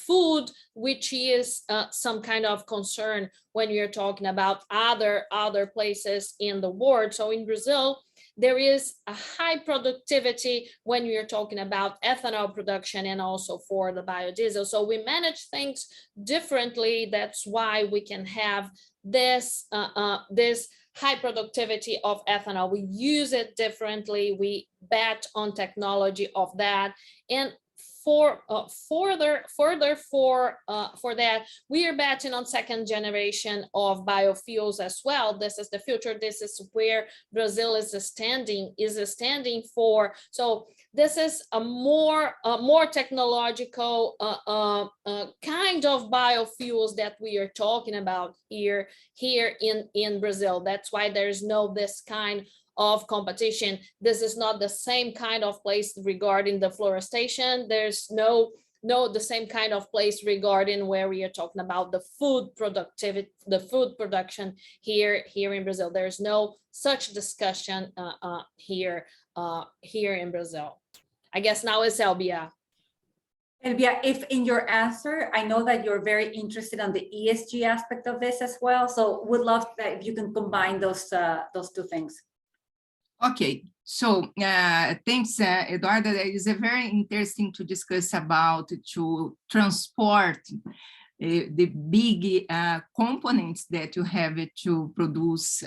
C: food, which is some kind of concern when you're talking about other places in the world. So in Brazil, there is a high productivity when we're talking about ethanol production and also for the biodiesel. So we manage things differently. That's why we can have this this high productivity of ethanol. We use it differently. We bet on technology of that. And for that, we are betting on second generation of biofuels as well. This is the future. This is where Brazil is standing for. So this is a more technological kind of biofuels that we are talking about here in Brazil. That's why there's no this kind of competition. This is not the same kind of place regarding the forestation. There's no the same kind of place regarding where we are talking about the food productivity, the food production here in Brazil. There's no such discussion here in Brazil. I guess now it's Elbia.
A: Elvia, if in your answer, I know that you're very interested on the ESG aspect of this as well. So would love that if you can combine those two things.
D: Okay, so thanks, Eduardo. It is very interesting to discuss about to transport the big components that you have to produce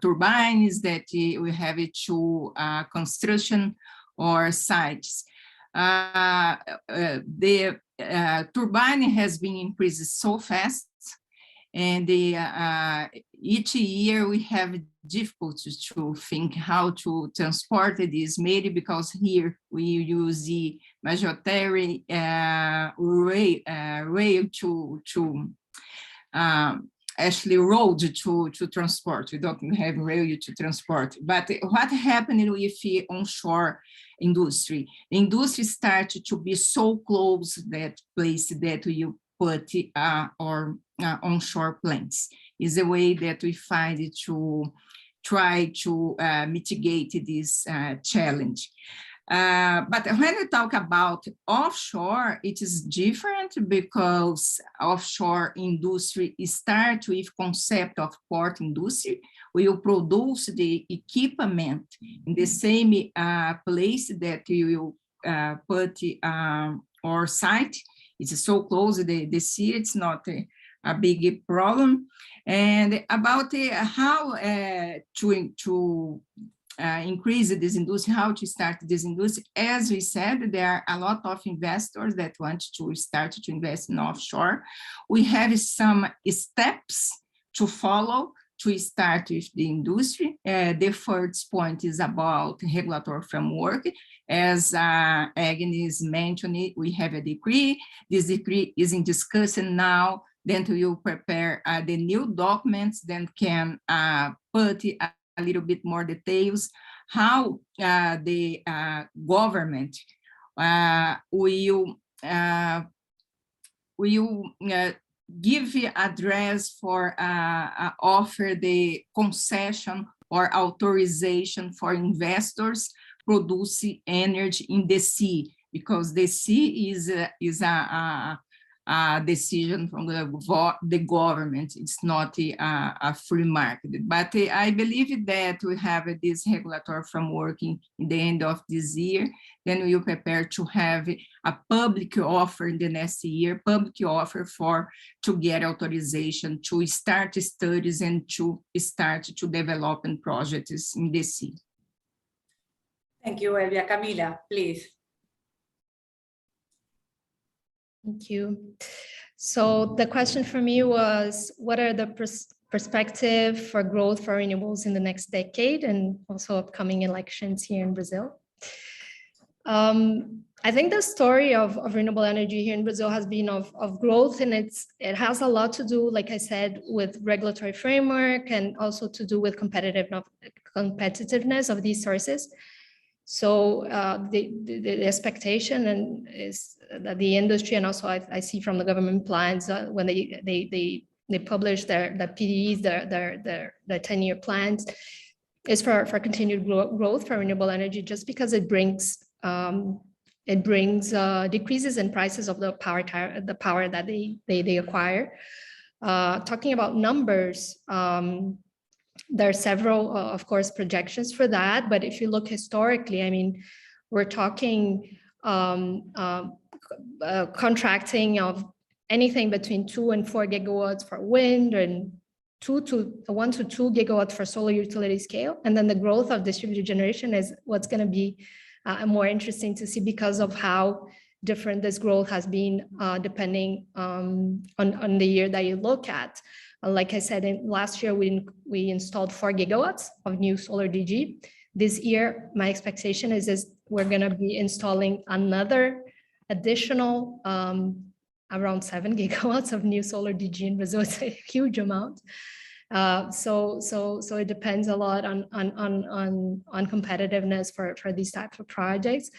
D: turbines, that we have to construction or sites. The turbine has been increased so fast, and each year we have difficulty to think how to transport this, maybe because here we use the majority rail to actually road to transport. We don't have rail to transport. But what happened with the onshore industry? The industry started to be so close that place that you put our onshore plants. Is a way that we find to try to mitigate this challenge. But when we talk about offshore, it is different because offshore industry starts with concept of port industry. We will produce the equipment in the same place that you will put our site. It's so close, the sea, it's not a big problem. And about how to increase this industry, how to start this industry. As we said, there are a lot of investors that want to start to invest in offshore. We have some steps to follow to start with the industry. The first point is about regulatory framework. As Agnes mentioned, we have a decree. This decree is in discussion now. Then we will prepare the new documents, then can put a little bit more details, how the government will give address for offer the concession or authorization for investors produce energy in the sea, because the sea is a decision from the government. It's not a free market. But I believe that we have this regulatory framework in the end of this year. Then we will prepare to have a public offer in the next year, public offer to get authorization to start studies and to start to develop projects in the sea.
A: Thank you, Elvia. Camila, please.
E: Thank you. So the question for me was, what are the perspective for growth for renewables in the next decade and also upcoming elections here in Brazil? I think the story of renewable energy here in Brazil has been of growth, and it has a lot to do, like I said, with regulatory framework and also to do with competitiveness of these sources. So the expectation is that the industry, and also I see from the government plans when they publish their PDEs, their 10-year plans, is for continued growth for renewable energy, just because it brings decreases in prices of the power that they acquire. Talking about numbers, there are several, of course, projections for that. But if you look historically, I mean, we're talking contracting of anything between 2 and 4 gigawatts for wind and 1 to 2 gigawatts for solar utility scale. And then the growth of distributed generation is what's going to be more interesting to see, because of how different this growth has been depending on the year that you look at. Like I said, last year, we installed 4 gigawatts of new solar DG. This year, my expectation is we're going to be installing another additional around 7 gigawatts of new solar DG in Brazil. It's a huge amount. So it depends a lot on competitiveness for these types of projects,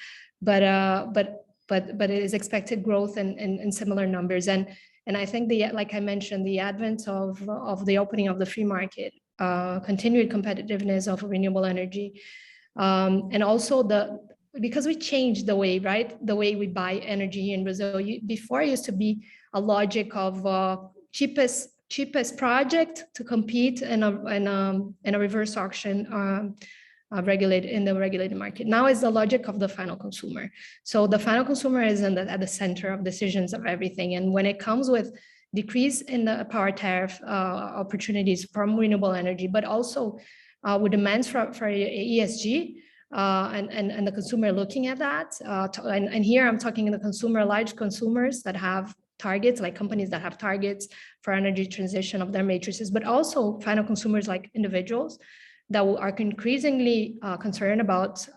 E: but it is expected growth in similar numbers. And I think like I mentioned, the advent of the opening of the free market, continued competitiveness of renewable energy, and also because we changed the way, right? The way we buy energy in Brazil. Before it used to be a logic of cheapest project to compete in a reverse auction in the regulated market. Now is the logic of the final consumer. So the final consumer is at the center of decisions of everything. And when it comes with decrease in the power tariff opportunities from renewable energy, but also with demands for ESG and the consumer looking at that. And here I'm talking in the consumer, large consumers that have targets, like companies that have targets for energy transition of their matrices, but also final consumers like individuals that are increasingly concerned about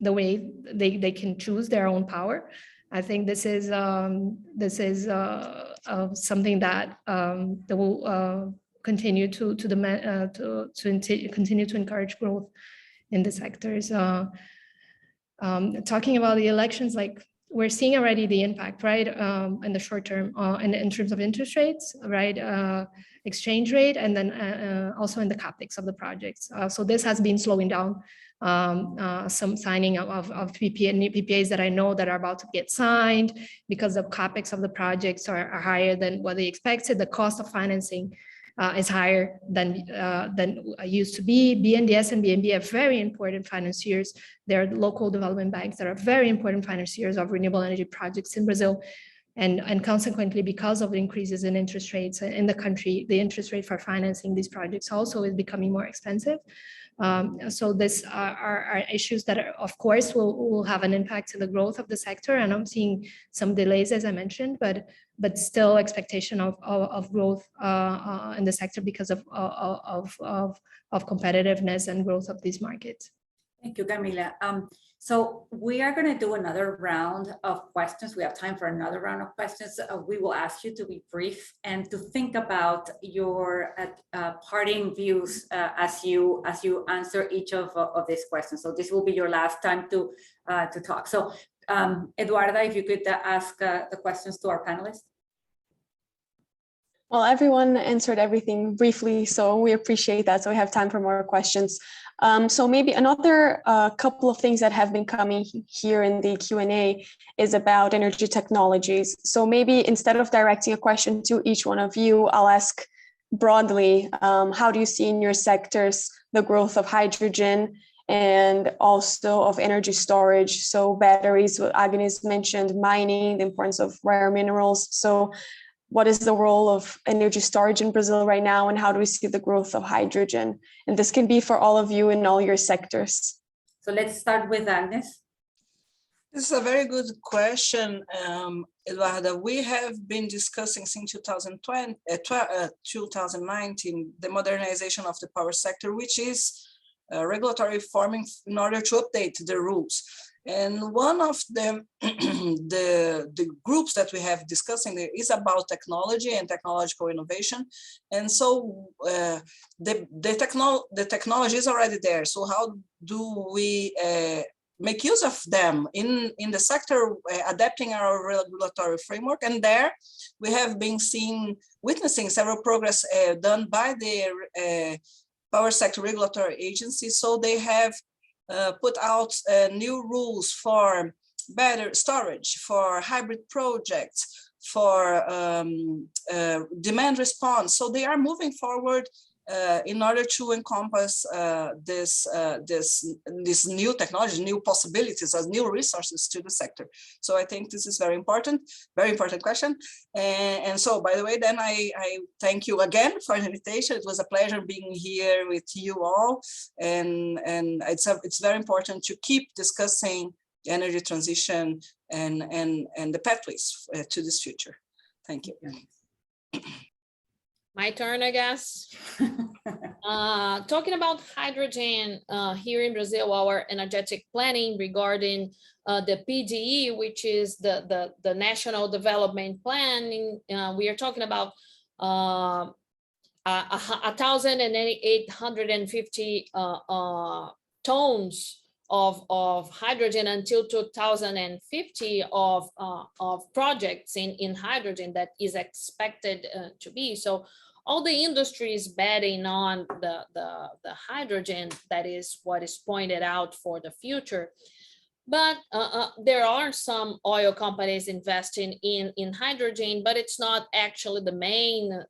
E: the way they can choose their own power. I think this is something that will continue to continue to encourage growth in the sectors. Talking about the elections, like we're seeing already the impact, right, in the short term, in terms of interest rates, right, exchange rate, and then also in the capex of the projects. So this has been slowing down some signing of PPAs that I know that are about to get signed, because the capex of the projects are higher than what they expected. The cost of financing is higher than used to be. BNDES and BNB are very important financiers. They're local development banks that are very important financiers of renewable energy projects in Brazil. And consequently, because of the increases in interest rates in the country, the interest rate for financing these projects also is becoming more expensive. So this are issues that are, of course, will have an impact on the growth of the sector. And I'm seeing some delays, as I mentioned, but still expectation of growth in the sector because of competitiveness and growth of these markets.
A: Thank you, Camila. So we are going to do another round of questions. We have time for another round of questions. We will ask you to be brief and to think about your parting views as you answer each of these questions. So this will be your last time to talk. So Eduarda, if you could ask the questions to our panelists.
F: Well, everyone answered everything briefly, so we appreciate that. So we have time for more questions. So maybe another couple of things that have been coming here in the Q&A is about energy technologies. So maybe instead of directing a question to each one of you, I'll ask broadly, how do you see in your sectors the growth of hydrogen and also of energy storage? So batteries, what Agnes mentioned, mining, the importance of rare minerals. So what is the role of energy storage in Brazil right now, and how do we see the growth of hydrogen? And this can be for all of you in all your sectors.
A: So let's start with Agnes.
B: This is a very good question, Eduarda. We have been discussing since 2019 the modernization of the power sector, which is regulatory reforming in order to update the rules. And one of the, the groups that we have discussing there is about technology and technological innovation. And so the technology is already there. So how do we make use of them in the sector, adapting our regulatory framework? And there we have been witnessing several progress done by the power sector regulatory agencies. So they have put out new rules for battery storage, for hybrid projects, for demand response. So they are moving forward in order to encompass this new technology, new possibilities, as new resources to the sector. So I think this is very important question. And so, by the way, then I thank you again for the invitation. It was a pleasure being here with you all, and it's very important to keep discussing energy transition and the pathways to this future. Thank you.
C: My turn, I guess. Talking about hydrogen here in Brazil, our energetic planning regarding the PDE, which is the National Development Plan. We are talking about 1,850 tons of hydrogen until 2050 of projects in hydrogen that is expected to be. So all the industry is betting on the hydrogen. That is what is pointed out for the future. But there are some oil companies investing in hydrogen, but it's not actually the main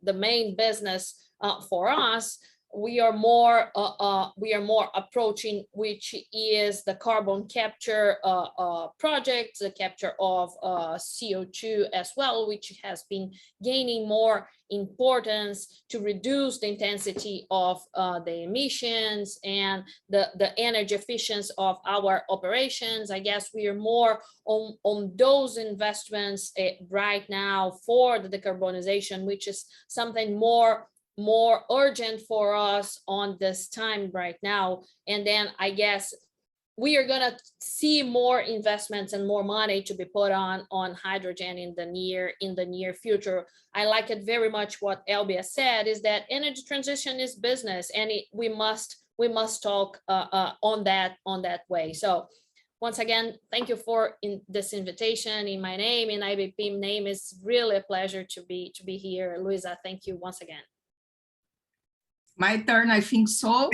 C: business for us. We are more approaching, which is the carbon capture project, the capture of CO2 as well, which has been gaining more importance to reduce the intensity of the emissions and the energy efficiency of our operations. I guess we are more on those investments right now for the decarbonization, which is something more urgent for us on this time right now. And then I guess we are gonna see more investments and more money to be put on hydrogen in the near future. I like it very much what Elbia said, is that energy transition is business, and we must talk on that way. So once again, thank you for this invitation in my name, in IBP name. It's really a pleasure to be here. Luisa, thank you once again.
D: My turn, I think so.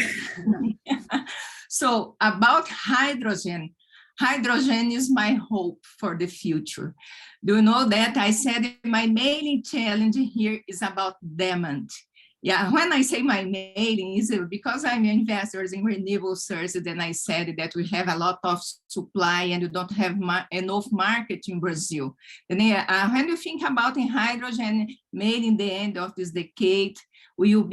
D: So about hydrogen, hydrogen is my hope for the future. Do you know that I said my main challenge here is about demand? Yeah, when I say my mailing is because I'm investors in renewable sources, then I said that we have a lot of supply and we don't have enough market in Brazil. And when you think about hydrogen made in the end of this decade, we will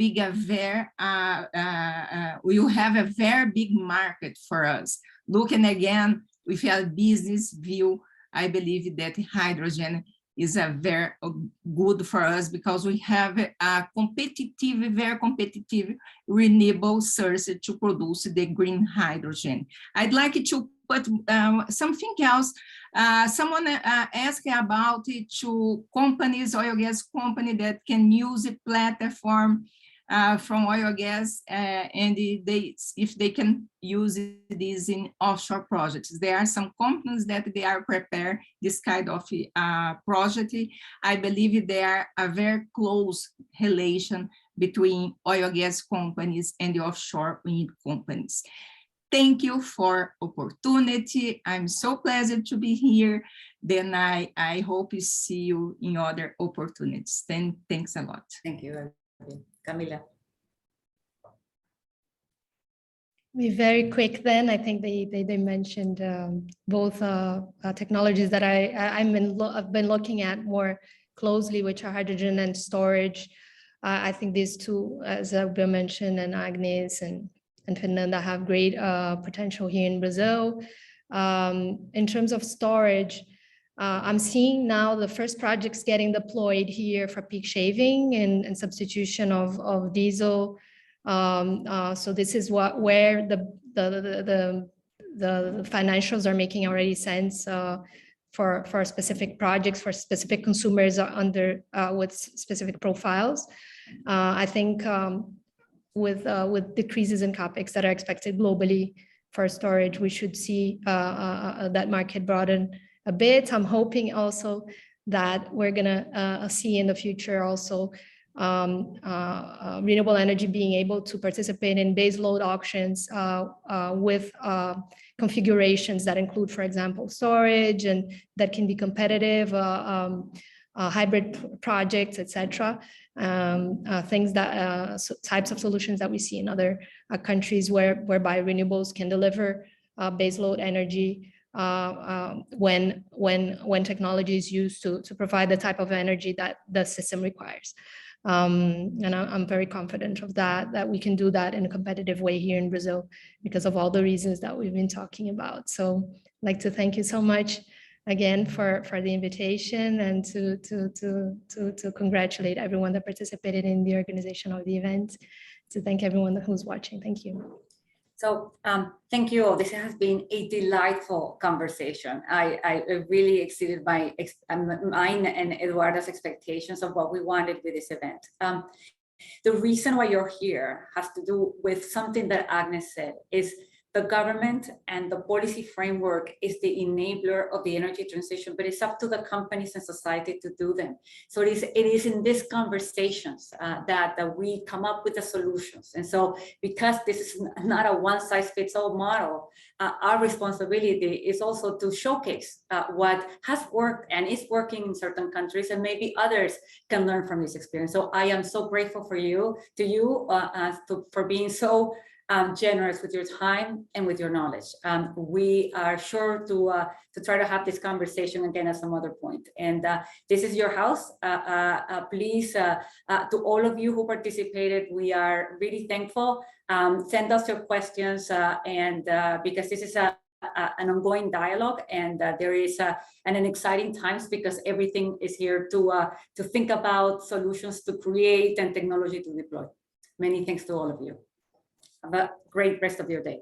D: have a very big market for us. Looking again with a business view, I believe that hydrogen is a very good for us because we have a very competitive renewable source to produce the green hydrogen. I'd like to put something else. Someone asked about it to companies, oil gas company that can use a platform from oil and gas, and if they can use this in offshore projects. There are some companies that they are prepared this kind of project. I believe there are a very close relation between oil and gas companies and the offshore wind companies. Thank you for opportunity. I'm so pleased to be here. Then I hope to see you in other opportunities. Then thanks a lot.
A: Thank you, Camila.
E: Be very quick then. I think they mentioned both technologies that I've been looking at more closely, which are hydrogen and storage. I think these two, as Bill mentioned, and Agnes and Fernanda, have great potential here in Brazil. In terms of storage, I'm seeing now the first projects getting deployed here for peak shaving and substitution of diesel. So this is where the financials are making already sense for specific projects, for specific consumers under with specific profiles. I think with decreases in capex that are expected globally for storage, we should see that market broaden a bit. I'm hoping also that we're gonna see in the future also renewable energy being able to participate in base load auctions with configurations that include, for example, storage, and that can be competitive, hybrid projects, etc. Things that types of solutions that we see in other countries whereby renewables can deliver base load energy when technology is used to provide the type of energy that the system requires. And I'm very confident of that we can do that in a competitive way here in Brazil because of all the reasons that we've been talking about. So I'd like to thank you so much again for the invitation, and to congratulate everyone that participated in the organization of the event, to thank everyone who's watching. Thank you.
A: So thank you all. This has been a delightful conversation. I really exceeded mine and Eduardo's expectations of what we wanted with this event. The reason why you're here has to do with something that Agnes said, is the government and the policy framework is the enabler of the energy transition, but it's up to the companies and society to do them. So it is in these conversations that we come up with the solutions. And so because this is not a one-size-fits-all model, our responsibility is also to showcase what has worked and is working in certain countries, and maybe others can learn from this experience. So I am so grateful for being so generous with your time and with your knowledge. We are sure to try to have this conversation again at some other point. And this is your house. Please, to all of you who participated, we are really thankful. Send us your questions, and because this is an ongoing dialogue, and there is an exciting times because everything is here to think about solutions to create and technology to deploy. Many thanks to all of you. Have a great rest of your day.